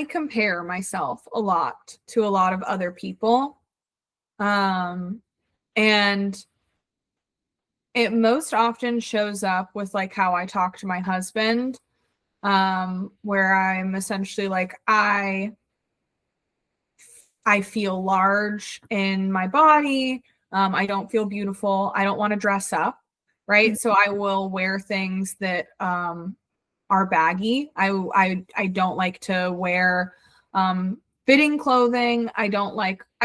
S2: compare myself a lot to a lot of other people. And it most often shows up with like how I talk to my husband, where I'm essentially like, I feel large in my body. I don't feel beautiful. I don't want to dress up, right?
S1: Mhm.
S2: So I will wear things that are baggy. I don't like to wear fitting clothing. I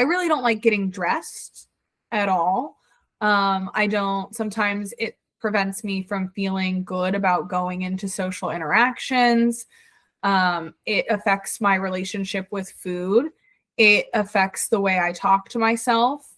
S2: really don't like getting dressed at all. Sometimes it prevents me from feeling good about going into social interactions. It affects my relationship with food. It affects the way I talk to myself.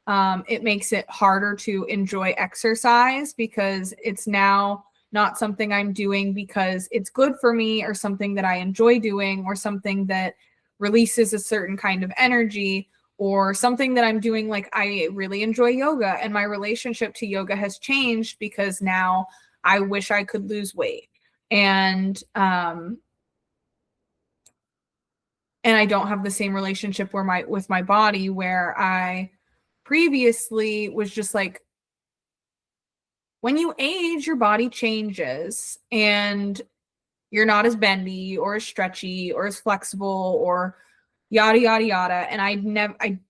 S2: It makes it harder to enjoy exercise because it's now not something I'm doing because it's good for me or something that I enjoy doing or something that releases a certain kind of energy or something that I'm doing. Like I really enjoy yoga, and my relationship to yoga has changed because now I wish I could lose weight. And I don't have the same relationship with my body where I previously was just like, when you age, your body changes and you're not as bendy or as stretchy or as flexible or yada, yada, yada. And I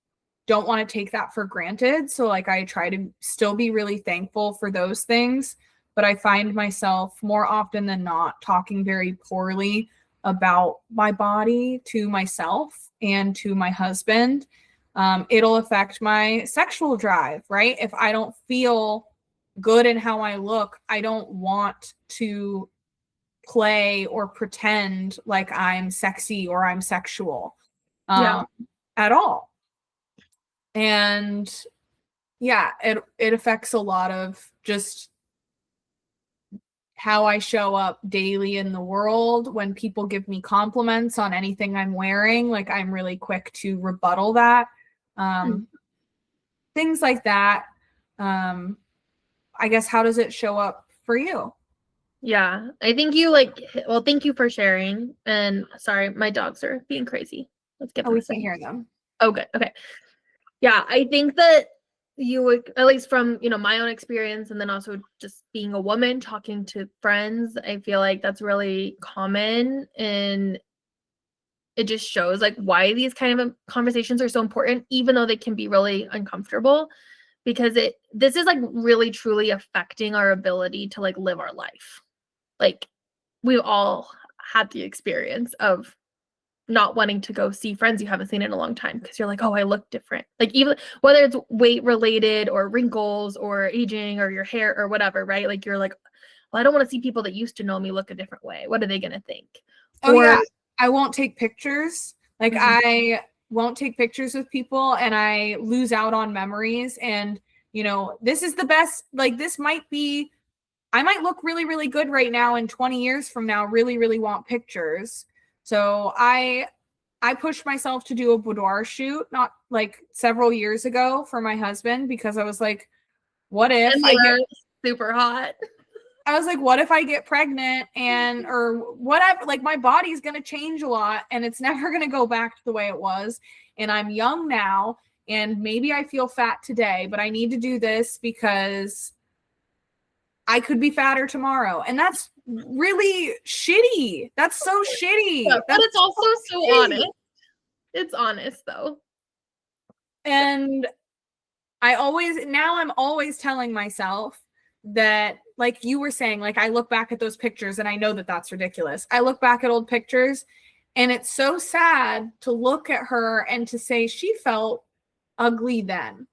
S2: don't want to take that for granted. So like I try to still be really thankful for those things, but I find myself more often than not talking very poorly about my body to myself and to my husband. It'll affect my sexual drive, right? If I don't feel good in how I look, I don't want to play or pretend like I'm sexy or I'm sexual
S1: Yeah.
S2: at all. And yeah, it affects a lot of just how I show up daily in the world. When people give me compliments on anything I'm wearing, like I'm really quick to rebuttal that. Things like that. I guess, how does it show up for you?
S1: Yeah, I think you well, thank you for sharing. And sorry, my dogs are being crazy. Let's get
S2: Oh, we
S1: past
S2: can't
S1: it.
S2: hear them.
S1: Oh, good. Okay. Yeah, I think that you would, at least from, my own experience, and then also just being a woman, talking to friends, I feel like that's really common. And it just shows like why these kind of conversations are so important, even though they can be really uncomfortable, because this is like really truly affecting our ability to like live our life. Like we've all had the experience of not wanting to go see friends you haven't seen in a long time because you're like, oh, I look different. Like even whether it's weight related or wrinkles or aging or your hair or whatever, right? Like you're like, well, I don't want to see people that used to know me look a different way. What are they going to think?
S2: Oh, yeah. I won't take pictures. Like I won't take pictures with people and I lose out on memories. And, this is the best, like this might be, I might look really, really good right now, and 20 years from now, really, really want pictures. So I pushed myself to do a boudoir shoot, not like several years ago for my husband, because I was like, what if
S1: and
S2: I get
S1: super hot?
S2: I was like, what if I get pregnant or whatever? Like my body's going to change a lot and it's never going to go back to the way it was. And I'm young now and maybe I feel fat today, but I need to do this because I could be fatter tomorrow. And that's really shitty. That's so shitty.
S1: Yeah, but it's also so
S2: shitty.
S1: honest. It's honest though.
S2: And I'm always telling myself that, like you were saying, like I look back at those pictures and I know that that's ridiculous. I look back at old pictures and it's so sad to look at her and to say she felt ugly then.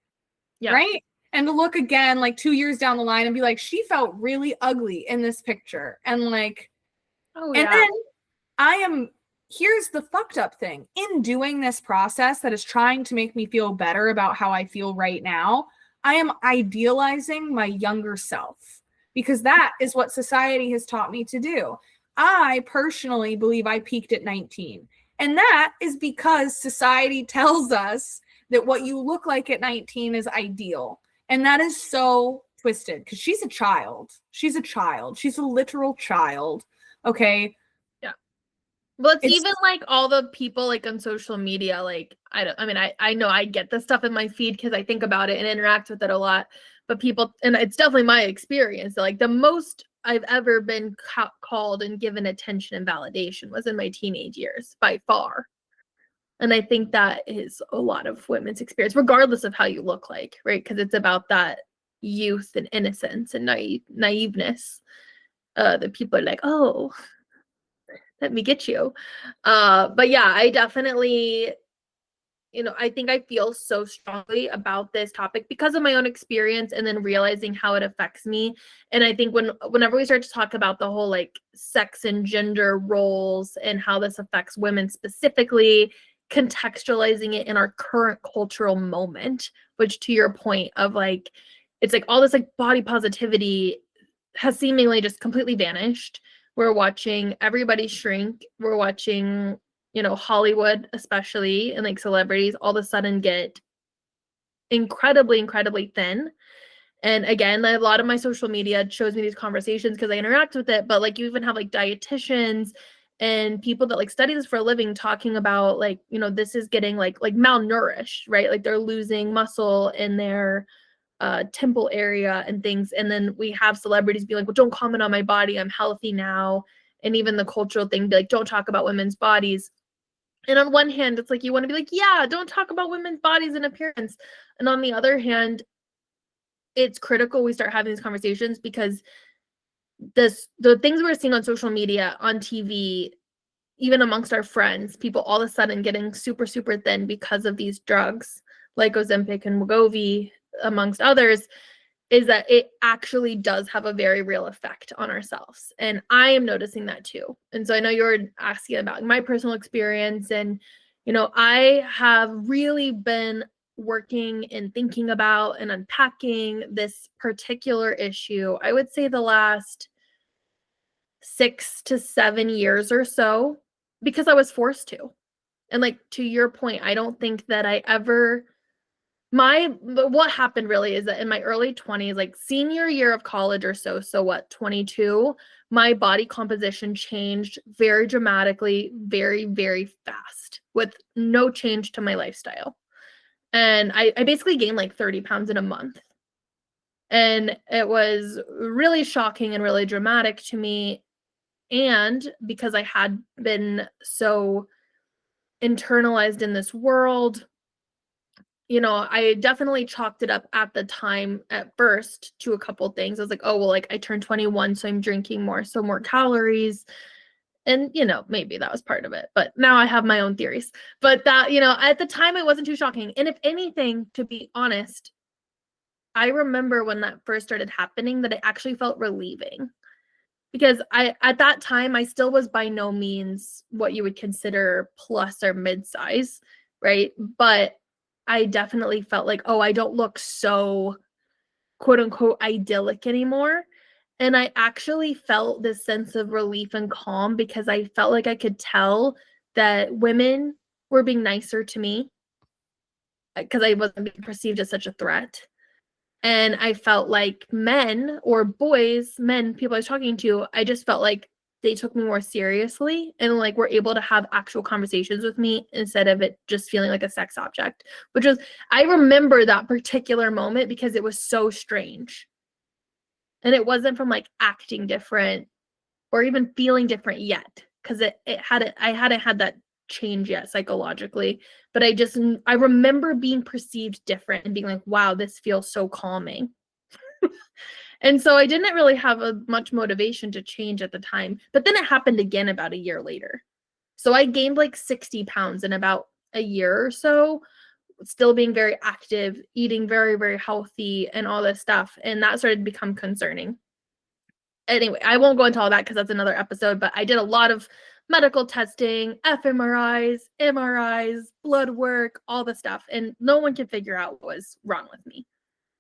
S2: Yeah. Right? And to look again like 2 years down the line and be like, she felt really ugly in this picture. And like, and then here's the fucked up thing. In doing this process that is trying to make me feel better about how I feel right now, I am idealizing my younger self because that is what society has taught me to do. I personally believe I peaked at 19. And that is because society tells us that what you look like at 19 is ideal. And that is so twisted because she's a child. She's a child. She's a literal child. Okay.
S1: Well, it's even like all the people like on social media, like I know I get this stuff in my feed because I think about it and interact with it a lot. But people, and it's definitely my experience, like the most I've ever been called and given attention and validation was in my teenage years by far. And I think that is a lot of women's experience, regardless of how you look like, right? Because it's about that youth and innocence and naiveness that people are like, oh, let me get you. But yeah, I definitely, I think I feel so strongly about this topic because of my own experience and then realizing how it affects me. And I think whenever we start to talk about the whole like sex and gender roles and how this affects women specifically, contextualizing it in our current cultural moment, which to your point of like, it's like all this like body positivity has seemingly just completely vanished. We're watching everybody shrink. We're watching, Hollywood, especially, and like celebrities all of a sudden get incredibly, incredibly thin. And again, a lot of my social media shows me these conversations because I interact with it. But like you even have like dietitians and people that like study this for a living talking about like, this is getting like malnourished, right? Like they're losing muscle in their temple area and things. And then we have celebrities be like, well, don't comment on my body, I'm healthy now. And even the cultural thing, be like, don't talk about women's bodies. And on one hand, it's like you want to be like, yeah, don't talk about women's bodies and appearance. And on the other hand, it's critical we start having these conversations because the things we're seeing on social media, on TV, even amongst our friends, people all of a sudden getting super, super thin because of these drugs like Ozempic and Wegovy, amongst others, is that it actually does have a very real effect on ourselves. And I am noticing that too. And so I know you're asking about my personal experience. And, I have really been working and thinking about and unpacking this particular issue, I would say the last 6 to 7 years or so, because I was forced to. And like, to your point, I don't think that I ever what happened really is that in my early 20s, like senior year of college or so what, 22, my body composition changed very dramatically, very, very fast with no change to my lifestyle. And I basically gained like 30 pounds in a month. And it was really shocking and really dramatic to me. And because I had been so internalized in this world, I definitely chalked it up at the time at first to a couple things. I was like, oh, well, like I turned 21, so I'm drinking more, so more calories. And, maybe that was part of it. But now I have my own theories. But that, at the time it wasn't too shocking. And if anything, to be honest, I remember when that first started happening that it actually felt relieving. Because at that time, I still was by no means what you would consider plus or mid-size, right? But I definitely felt like, oh, I don't look so quote unquote idyllic anymore. And I actually felt this sense of relief and calm because I felt like I could tell that women were being nicer to me because I wasn't being perceived as such a threat. And I felt like men or boys, men, people I was talking to, I just felt like they took me more seriously and like were able to have actual conversations with me instead of it just feeling like a sex object, which was, I remember that particular moment because it was so strange. And it wasn't from like acting different or even feeling different yet, because I hadn't had that change yet psychologically, but I remember being perceived different and being like, wow, this feels so calming. And so I didn't really have much motivation to change at the time, but then it happened again about a year later. So I gained like 60 pounds in about a year or so, still being very active, eating very, very healthy and all this stuff. And that started to become concerning. Anyway, I won't go into all that because that's another episode, but I did a lot of medical testing, fMRIs, MRIs, blood work, all the stuff. And no one could figure out what was wrong with me.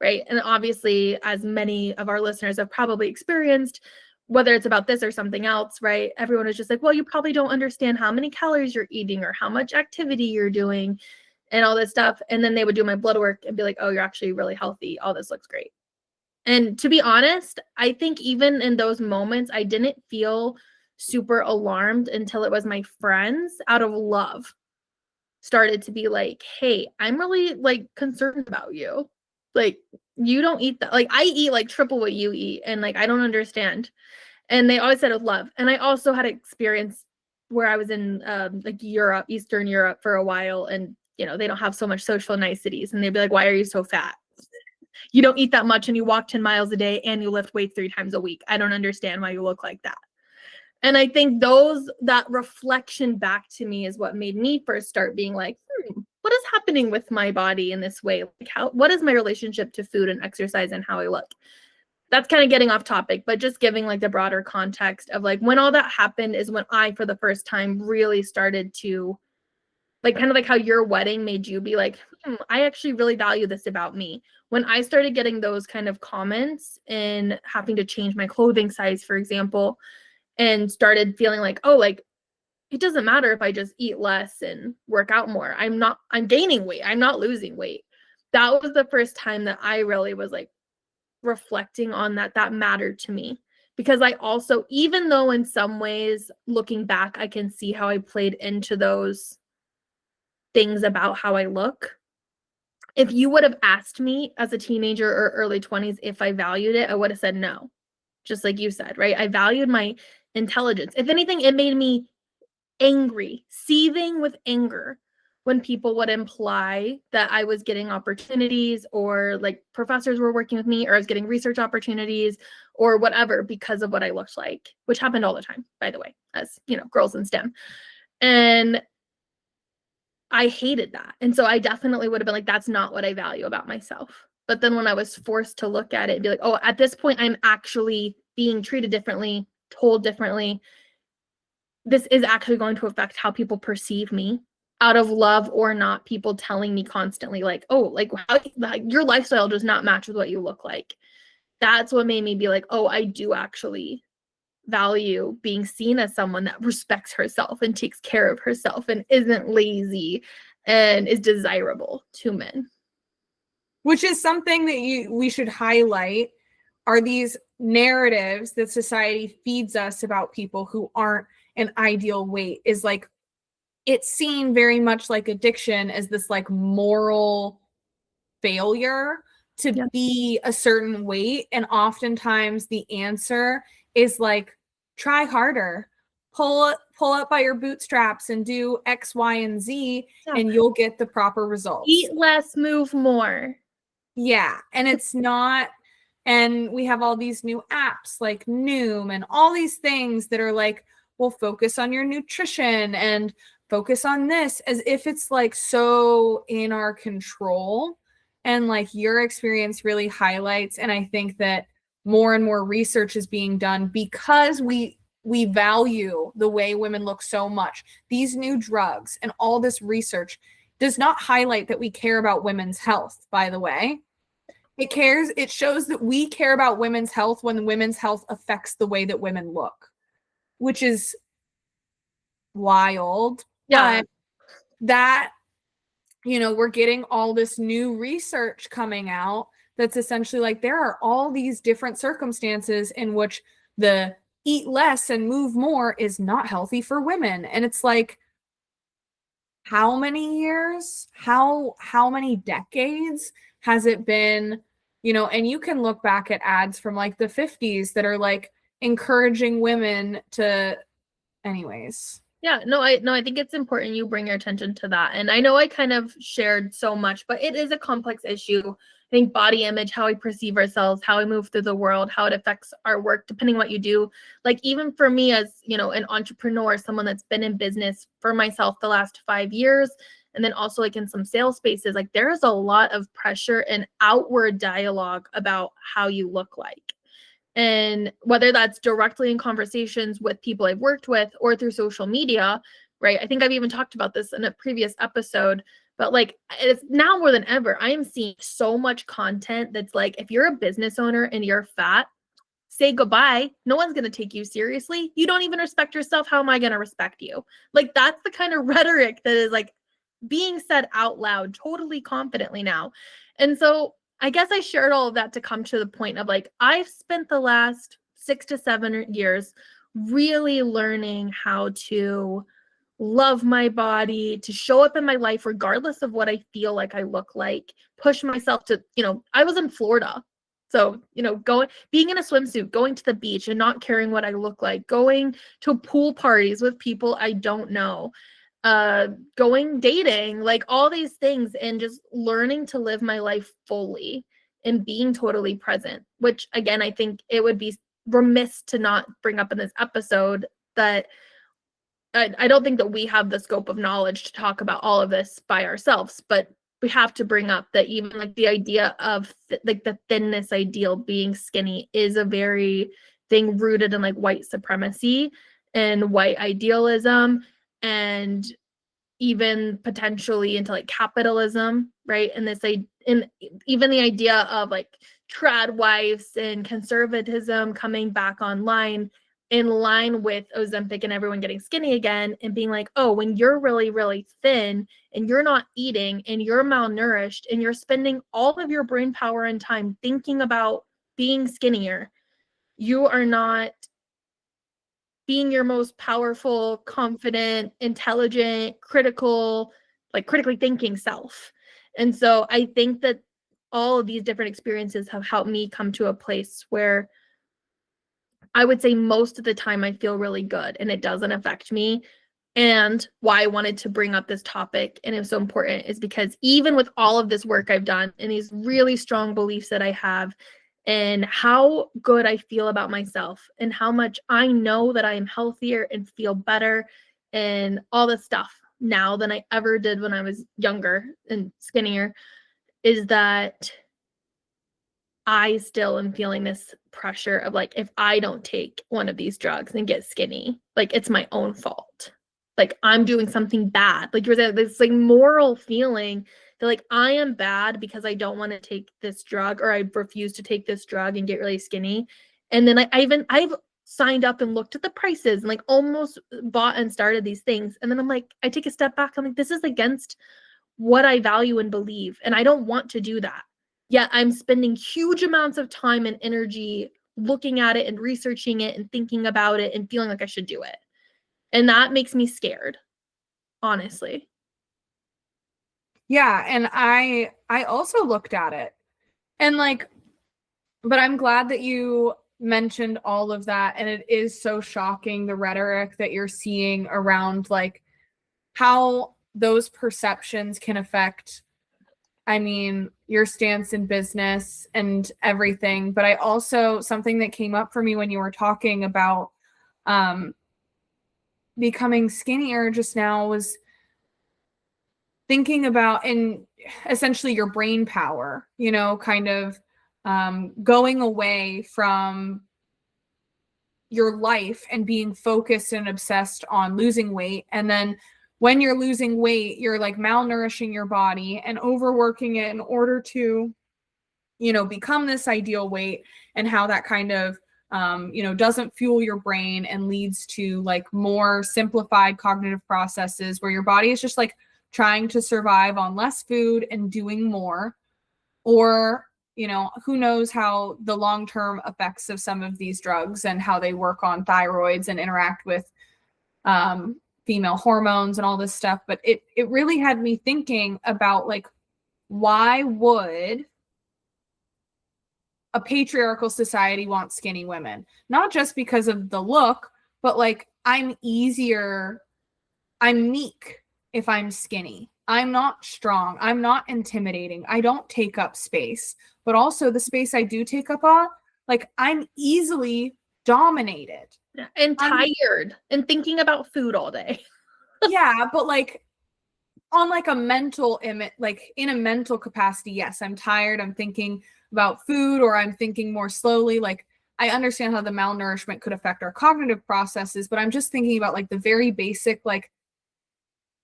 S1: Right. And obviously, as many of our listeners have probably experienced, whether it's about this or something else, right? Everyone is just like, well, you probably don't understand how many calories you're eating or how much activity you're doing and all this stuff. And then they would do my blood work and be like, oh, you're actually really healthy. All this looks great. And to be honest, I think even in those moments, I didn't feel super alarmed until it was my friends out of love started to be like, hey, I'm really like concerned about you. Like, you don't eat that. Like, I eat like triple what you eat. And like, I don't understand. And they always said it with love. And I also had experience where I was in like Europe, Eastern Europe for a while. And, you know, they don't have so much social niceties. And they'd be like, why are you so fat? You don't eat that much and you walk 10 miles a day and you lift weights 3 times a week. I don't understand why you look like that. And I think that reflection back to me is what made me first start being like, what is happening with my body in this way? Like, what is my relationship to food and exercise and how I look? That's kind of getting off topic, but just giving like the broader context of like when all that happened is when I, for the first time, really started to like, kind of like how your wedding made you be like, I actually really value this about me. When I started getting those kind of comments and having to change my clothing size, for example, and started feeling like, oh, like, it doesn't matter if I just eat less and work out more. I'm gaining weight. I'm not losing weight. That was the first time that I really was like reflecting on that mattered to me. Because I also, even though in some ways, looking back, I can see how I played into those things about how I look. If you would have asked me as a teenager or early 20s if I valued it, I would have said no. Just like you said, right? I valued my intelligence. If anything, it made me angry, seething with anger when people would imply that I was getting opportunities or like professors were working with me or I was getting research opportunities or whatever because of what I looked like, which happened all the time, by the way, as you know, girls in STEM. And I hated that. And so I definitely would have been like, that's not what I value about myself. But then when I was forced to look at it and be like, oh, at this point, I'm actually being treated differently, told differently. This is actually going to affect how people perceive me out of love or not, people telling me constantly like, oh, like your lifestyle does not match with what you look like. That's what made me be like, oh, I do actually value being seen as someone that respects herself and takes care of herself and isn't lazy and is desirable to men.
S2: Which is something that we should highlight, are these narratives that society feeds us about people who aren't an ideal weight. Is like, it's seen very much like addiction as this like moral failure to be a certain weight. And oftentimes the answer is like, try harder, pull up by your bootstraps and do X, Y, and Z, and you'll get the proper results.
S1: Eat less, move more.
S2: Yeah. And it's not, and we have all these new apps like Noom and all these things that are like, well, focus on your nutrition and focus on this, as if it's like so in our control. And like your experience really highlights, and I think that more and more research is being done because we value the way women look so much. These new drugs and all this research does not highlight that we care about women's health, by the way. It shows that we care about women's health when women's health affects the way that women look, which is wild.
S1: Yeah.
S2: But that, you know, we're getting all this new research coming out that's essentially like, there are all these different circumstances in which the eat less and move more is not healthy for women. And it's like, how many years, how many decades has it been, and you can look back at ads from like the 50s that are like encouraging women to, anyways.
S1: Yeah, no, I think it's important you bring your attention to that. And I know I kind of shared so much, but it is a complex issue. I think body image, how we perceive ourselves, how we move through the world, how it affects our work, depending what you do. Like even for me as, an entrepreneur, someone that's been in business for myself the last 5 years, and then also like in some sales spaces, like there is a lot of pressure and outward dialogue about how you look like. And whether that's directly in conversations with people I've worked with or through social media, right? I think I've even talked about this in a previous episode, but like it's now more than ever, I am seeing so much content that's like, if you're a business owner and you're fat, say goodbye. No one's going to take you seriously. You don't even respect yourself. How am I going to respect you? Like that's the kind of rhetoric that is like being said out loud, totally confidently now. And so I guess I shared all of that to come to the point of like, I've spent the last 6 to 7 years really learning how to love my body, to show up in my life, regardless of what I feel like I look like, push myself to, I was in Florida. So, being in a swimsuit, going to the beach and not caring what I look like, going to pool parties with people I don't know, going dating, like all these things, and just learning to live my life fully and being totally present, which again, I think it would be remiss to not bring up in this episode that I don't think that we have the scope of knowledge to talk about all of this by ourselves, but we have to bring up that even like the idea of like the thinness ideal, being skinny, is a very thing rooted in like white supremacy and white idealism, and even potentially into like capitalism, right? And this, and even the idea of like trad wives and conservatism coming back online in line with Ozempic and everyone getting skinny again, and being like, oh, when you're really, really thin and you're not eating and you're malnourished and you're spending all of your brain power and time thinking about being skinnier, you are not being your most powerful, confident, intelligent, critically thinking self. And so I think that all of these different experiences have helped me come to a place where I would say most of the time I feel really good and it doesn't affect me. And why I wanted to bring up this topic and it was so important is because even with all of this work I've done and these really strong beliefs that I have, and how good I feel about myself and how much I know that I am healthier and feel better and all this stuff now than I ever did when I was younger and skinnier, is that I still am feeling this pressure of like, if I don't take one of these drugs and get skinny, like it's my own fault. Like I'm doing something bad. Like you're saying, this like moral feeling that like I am bad because I don't want to take this drug, or I refuse to take this drug and get really skinny. And then I've signed up and looked at the prices and like almost bought and started these things. And then I'm like, I take a step back. I'm like, this is against what I value and believe. And I don't want to do that. Yet I'm spending huge amounts of time and energy looking at it and researching it and thinking about it and feeling like I should do it. And that makes me scared, honestly.
S2: Yeah, and I also looked at it. And like, but I'm glad that you mentioned all of that, and it is so shocking, the rhetoric that you're seeing around like how those perceptions can affect, I mean, your stance in business and everything. But I also, something that came up for me when you were talking about becoming skinnier just now was thinking about, and essentially your brain power, kind of going away from your life and being focused and obsessed on losing weight. And then when you're losing weight, you're like malnourishing your body and overworking it in order to, become this ideal weight, and how that kind of, doesn't fuel your brain and leads to like more simplified cognitive processes where your body is just like trying to survive on less food and doing more. Or you know, who knows how the long-term effects of some of these drugs and how they work on thyroids and interact with female hormones and all this stuff. But it really had me thinking about, like, why would a patriarchal society want skinny women? Not just because of the look, but like, I'm meek if I'm skinny. I'm not strong. I'm not intimidating. I don't take up space. But also the space I do take up on, like, I'm easily dominated.
S1: And tired and thinking about food all day.
S2: Yeah, but like on like a mental image, like in a mental capacity, yes, I'm tired. I'm thinking about food, or I'm thinking more slowly. Like, I understand how the malnourishment could affect our cognitive processes, but I'm just thinking about like the very basic, like,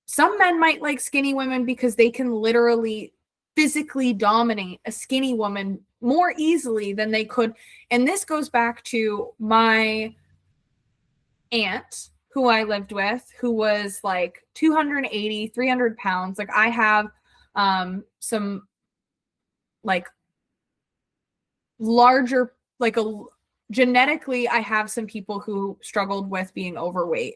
S2: some men might like skinny women because they can literally physically dominate a skinny woman more easily than they could. And this goes back to my aunt who I lived with, who was like 280, 300 pounds. Like, I have some like larger, like genetically, I have some people who struggled with being overweight.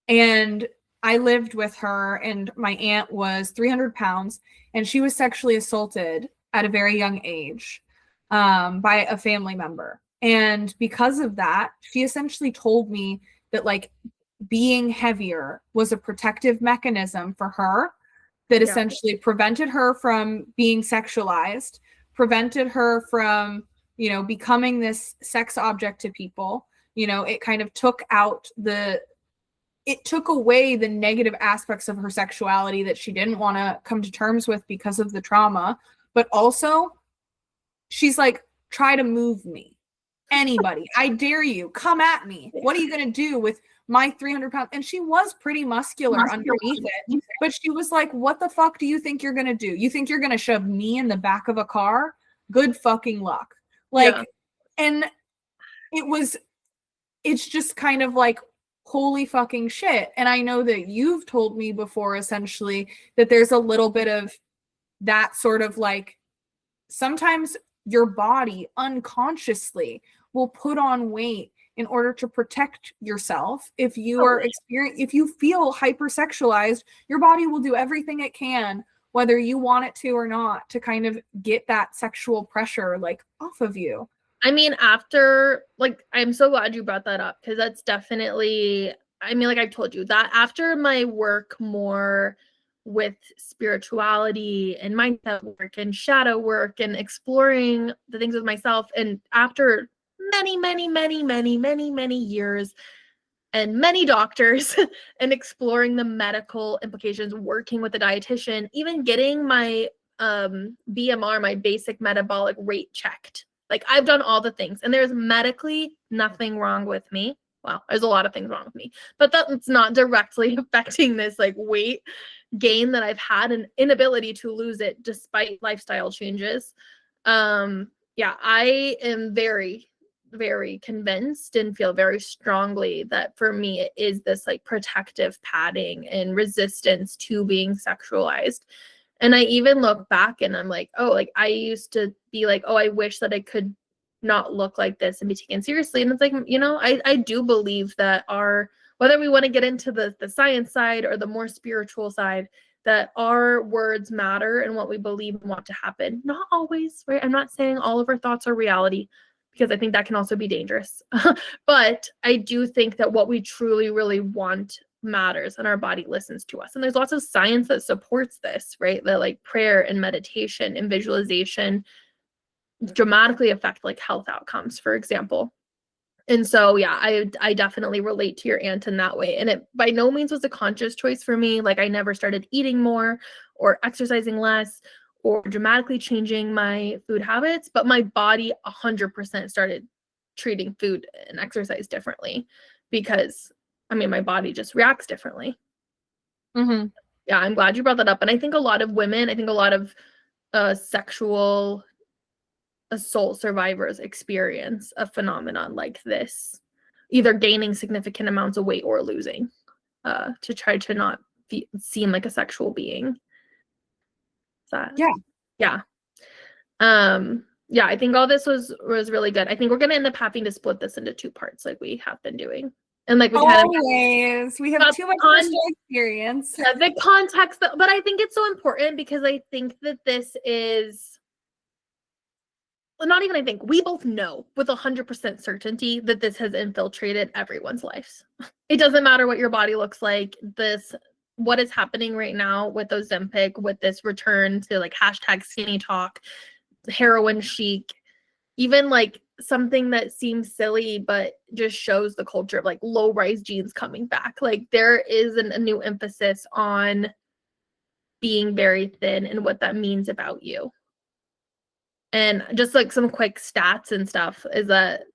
S2: And I lived with her, and my aunt was 300 pounds, and she was sexually assaulted at a very young age by a family member. And because of that, she essentially told me that, like, being heavier was a protective mechanism for her that essentially prevented her from being sexualized, prevented her from, you know, becoming this sex object to people. You know, it kind of took away the negative aspects of her sexuality that she didn't want to come to terms with because of the trauma. But also, she's like, try to move me. Anybody, I dare you, come at me. What are you going to do with my 300 pounds? And she was pretty muscular underneath it. But she was like, what the fuck do you think you're going to do? You think you're going to shove me in the back of a car? Good fucking luck. Like, and it's just kind of like, holy fucking shit. And I know that you've told me before, essentially, that there's a little bit of that sort of, like, sometimes your body unconsciously will put on weight in order to protect yourself. If you are if you feel hypersexualized, your body will do everything it can, whether you want it to or not, to kind of get that sexual pressure, like, off of you.
S1: I mean, after, like, I'm so glad you brought that up, because that's definitely, I mean, like I've told you, that after my work more with spirituality and mindset work and shadow work and exploring the things with myself, and after many years and many doctors and exploring the medical implications, working with a dietitian, even getting my BMR, my basic metabolic rate, checked. Like, I've done all the things, and there's medically nothing wrong with me. Well, there's a lot of things wrong with me, but that's not directly affecting this, like, weight gain that I've had, an inability to lose it despite lifestyle changes. I am very, very convinced and feel very strongly that for me, it is this, like, protective padding and resistance to being sexualized. And I even look back and I'm like, oh, like, I used to be like, oh, I wish that I could not look like this and be taken seriously. And it's like, you know, I do believe that whether we want to get into the science side or the more spiritual side, that our words matter and what we believe and want to happen. Not always, right? I'm not saying all of our thoughts are reality, because I think that can also be dangerous. But I do think that what we truly, really want matters, and our body listens to us. And there's lots of science that supports this, right? That, like, prayer and meditation and visualization dramatically affect, like, health outcomes, for example. And so, yeah, I definitely relate to your aunt in that way. And it by no means was a conscious choice for me. Like, I never started eating more or exercising less or dramatically changing my food habits, but my body 100% started treating food and exercise differently, because, I mean, my body just reacts differently.
S2: Mm-hmm.
S1: Yeah, I'm glad you brought that up. And I think a lot of women, I think a lot of sexual assault survivors experience a phenomenon like this, either gaining significant amounts of weight or losing, to try to not seem like a sexual being. Yeah. Yeah, I think all this was really good. I think we're gonna end up having to split this into 2 parts like we have been doing. And like we kind of
S2: always, we have too much personal experience.
S1: Yeah, the context, but I think it's so important because I think that this is, well, not even I think, we both know with 100% certainty that this has infiltrated everyone's lives. It doesn't matter what your body looks like. What is happening right now with Ozempic, with this return to like hashtag skinny talk, heroin chic, even like something that seems silly but just shows the culture of like low rise jeans coming back. Like there is a new emphasis on being very thin and what that means about you. And just like some quick stats and stuff is that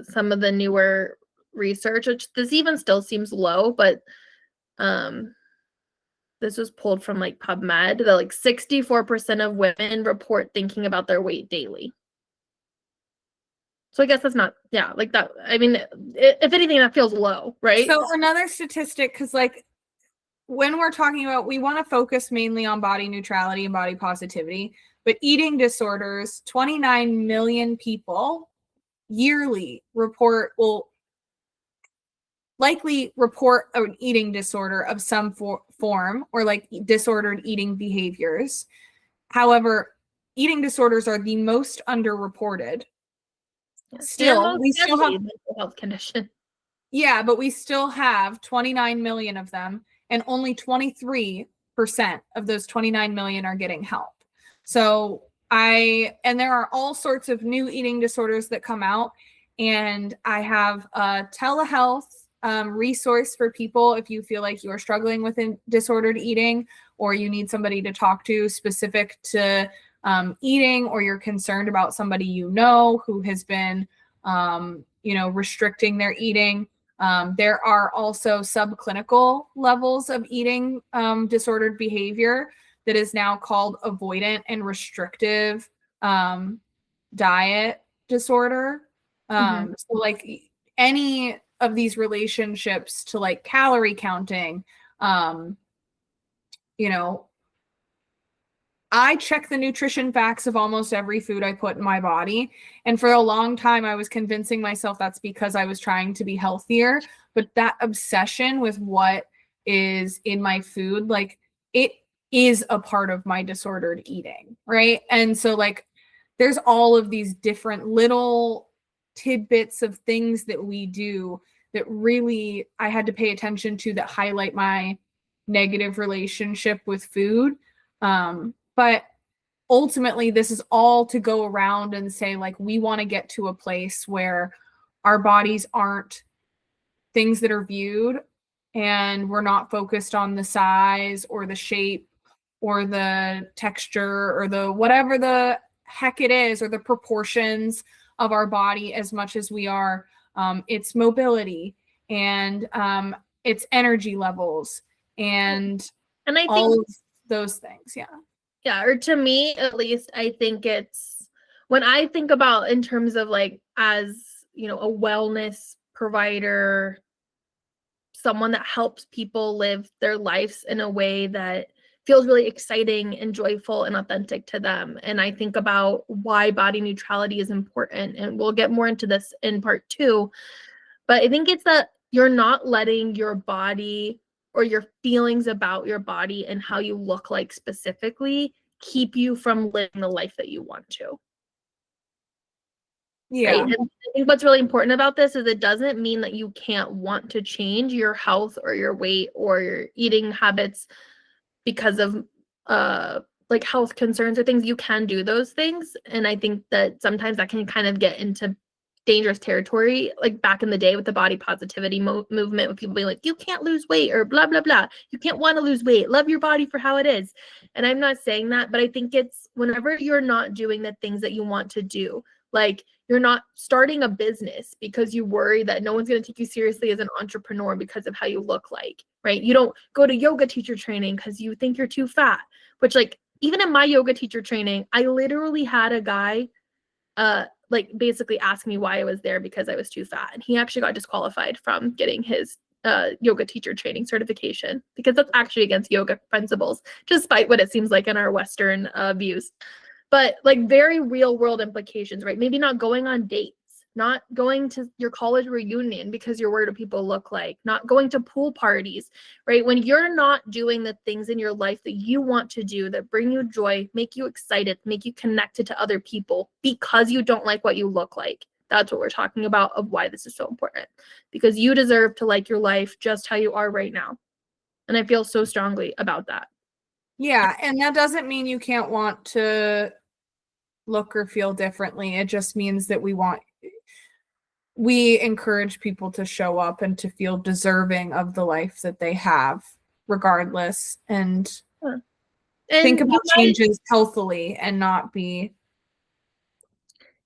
S1: some of the newer research, which this even still seems low, but this was pulled from like PubMed, that like 64% of women report thinking about their weight daily. So I guess that's not, yeah, like that. I mean, if anything, that feels low, right?
S2: So another statistic, because like when we're talking about, we want to focus mainly on body neutrality and body positivity, but eating disorders, 29 million people yearly will likely report an eating disorder of some form or like disordered eating behaviors. However, eating disorders are the most underreported. Still, we still have
S1: mental health condition.
S2: Yeah, but we still have 29 million of them, and only 23% of those 29 million are getting help. So there are all sorts of new eating disorders that come out, and I have a telehealth resource for people if you feel like you are struggling with disordered eating, or you need somebody to talk to specific to eating, or you're concerned about somebody you know who has been restricting their eating. There are also subclinical levels of eating disordered behavior that is now called avoidant and restrictive diet disorder. So like any of these relationships to like calorie counting, I check the nutrition facts of almost every food I put in my body. And for a long time, I was convincing myself that's because I was trying to be healthier. But that obsession with what is in my food, like it is a part of my disordered eating, right? And so like there's all of these different little tidbits of things that we do that really I had to pay attention to that highlight my negative relationship with food. But ultimately, this is all to go around and say, like, we want to get to a place where our bodies aren't things that are viewed, and we're not focused on the size or the shape or the texture or the whatever the heck it is, or the proportions of our body as much as we are its mobility and its energy levels and
S1: I think
S2: all of those things.
S1: Yeah, or to me at least, I think it's when I think about in terms of like as a wellness provider, someone that helps people live their lives in a way that feels really exciting and joyful and authentic to them. And I think about why body neutrality is important, and we'll get more into this in part 2. But I think it's that you're not letting your body or your feelings about your body and how you look like specifically keep you from living the life that you want to.
S2: Yeah.
S1: Right? And I think what's really important about this is it doesn't mean that you can't want to change your health or your weight or your eating habits because of like health concerns or things. You can do those things. And I think that sometimes that can kind of get into dangerous territory, like back in the day with the body positivity movement, with people being like, you can't lose weight or blah, blah, blah. You can't want to lose weight. Love your body for how it is. And I'm not saying that, but I think it's whenever you're not doing the things that you want to do, like you're not starting a business because you worry that no one's going to take you seriously as an entrepreneur because of how you look like, right? You don't go to yoga teacher training because you think you're too fat, which like even in my yoga teacher training, I literally had a guy like basically ask me why I was there because I was too fat. And he actually got disqualified from getting his yoga teacher training certification because that's actually against yoga principles, despite what it seems like in our Western views. but like very real world implications, right? Maybe not going on dates, not going to your college reunion because you're worried what people look like, not going to pool parties, right? When you're not doing the things in your life that you want to do, that bring you joy, make you excited, make you connected to other people because you don't like what you look like. That's what we're talking about of why this is so important, because you deserve to like your life just how you are right now. And I feel so strongly about that.
S2: Yeah. And that doesn't mean you can't want to look or feel differently. It just means that we encourage people to show up and to feel deserving of the life that they have, regardless, and think about changes healthily and not be.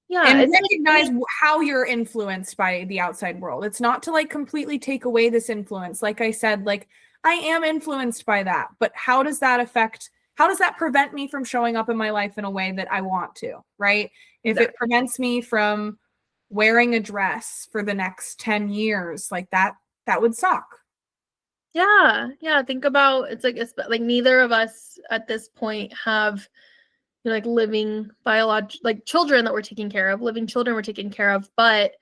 S1: Yeah.
S2: And recognize how you're influenced by the outside world. It's not to like completely take away this influence. Like I said, like I am influenced by that, but how does that prevent me from showing up in my life in a way that I want to, right? If it prevents me from wearing a dress for the next 10 years, like that would suck.
S1: Yeah. Think about, it's like neither of us at this point have, you know, like living like children that we're taking care of, living children we're taking care of. But,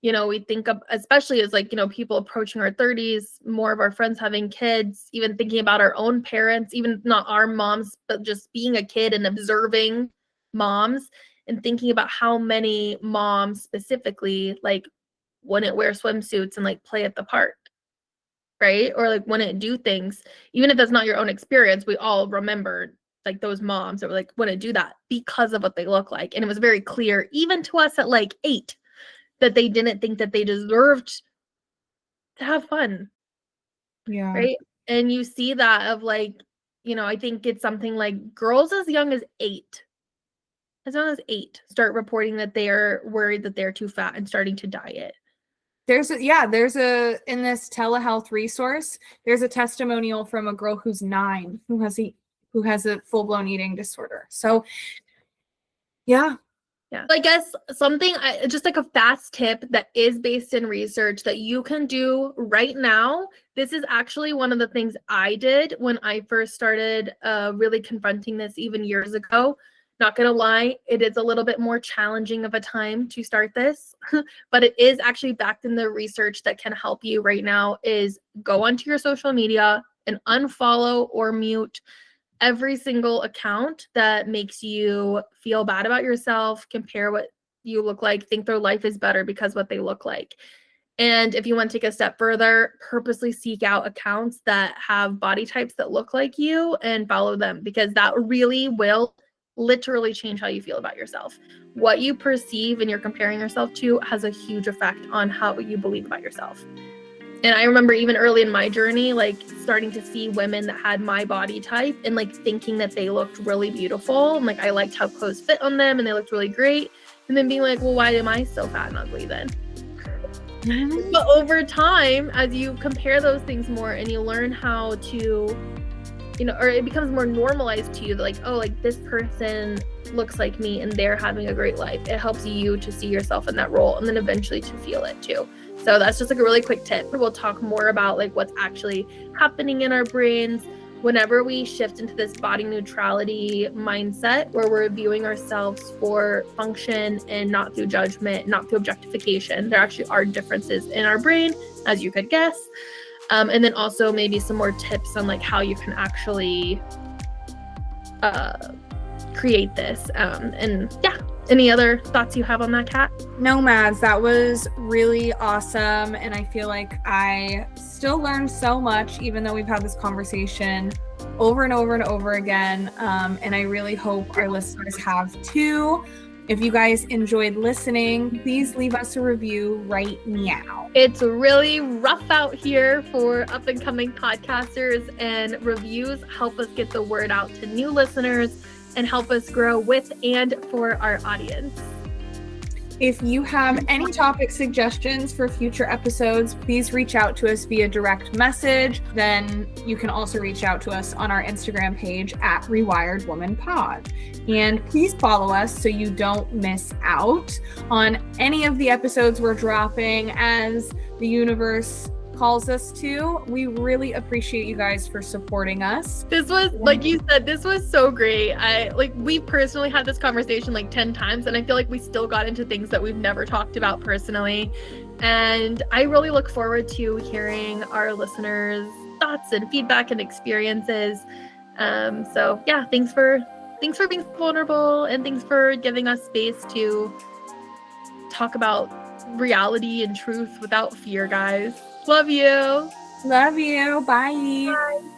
S1: you know, we think of, especially as like, you know, people approaching our 30s, more of our friends having kids, even thinking about our own parents, even not our moms, but just being a kid and observing moms and thinking about how many moms specifically like wouldn't wear swimsuits and like play at the park, right? Or like wouldn't do things, even if that's not your own experience. We all remember like those moms that were like wouldn't do that because of what they look like. And it was very clear, even to us at like 8, that they didn't think that they deserved to have fun.
S2: Yeah.
S1: Right. And you see that of like, you know, I think it's something like girls as young as 8 start reporting that they are worried that they're too fat and starting to diet.
S2: In this telehealth resource, there's a testimonial from a girl who's 9 who has a full-blown eating disorder. So yeah.
S1: I guess just like a fast tip that is based in research that you can do right now. This is actually one of the things I did when I first started really confronting this even years ago. Not gonna lie, it is a little bit more challenging of a time to start this, but it is actually backed in the research that can help you right now. Is go onto your social media and unfollow or mute every single account that makes you feel bad about yourself, compare what you look like, think their life is better because of what they look like. And if you want to take a step further, purposely seek out accounts that have body types that look like you and follow them, because that really will literally change how you feel about yourself. What you perceive and you're comparing yourself to has a huge effect on how you believe about yourself. And I remember even early in my journey, like starting to see women that had my body type and like thinking that they looked really beautiful. And like I liked how clothes fit on them and they looked really great. And then being like, well, why am I so fat and ugly then? But over time, as you compare those things more and you learn how to, you know, or it becomes more normalized to you that like, oh, like this person looks like me and they're having a great life. It helps you to see yourself in that role and then eventually to feel it too. So that's just like a really quick tip. We'll talk more about like what's actually happening in our brains whenever we shift into this body neutrality mindset where we're viewing ourselves for function and not through judgment, not through objectification. There actually are differences in our brain, as you could guess. And then also maybe some more tips on like how you can actually create this. And yeah, any other thoughts you have on that, Kat?
S2: No, Mads, that was really awesome. And I feel like I still learned so much, even though we've had this conversation over and over and over again. And I really hope our listeners have too. If you guys enjoyed listening, please leave us a review right now.
S1: It's really rough out here for up and coming podcasters, and reviews help us get the word out to new listeners and help us grow with and for our audience.
S2: If you have any topic suggestions for future episodes, please reach out to us via direct message. Then you can also reach out to us on our Instagram page at Rewired Woman Pod. And please follow us so you don't miss out on any of the episodes we're dropping as the universe calls us to. We really appreciate you guys for supporting us.
S1: This was, like you said, this was so great. We personally had this conversation like 10 times, and I feel like we still got into things that we've never talked about personally. And I really look forward to hearing our listeners' thoughts and feedback and experiences. So yeah, thanks for being vulnerable, and thanks for giving us space to talk about reality and truth without fear, guys. Love you.
S2: Love you. Bye.
S1: Bye.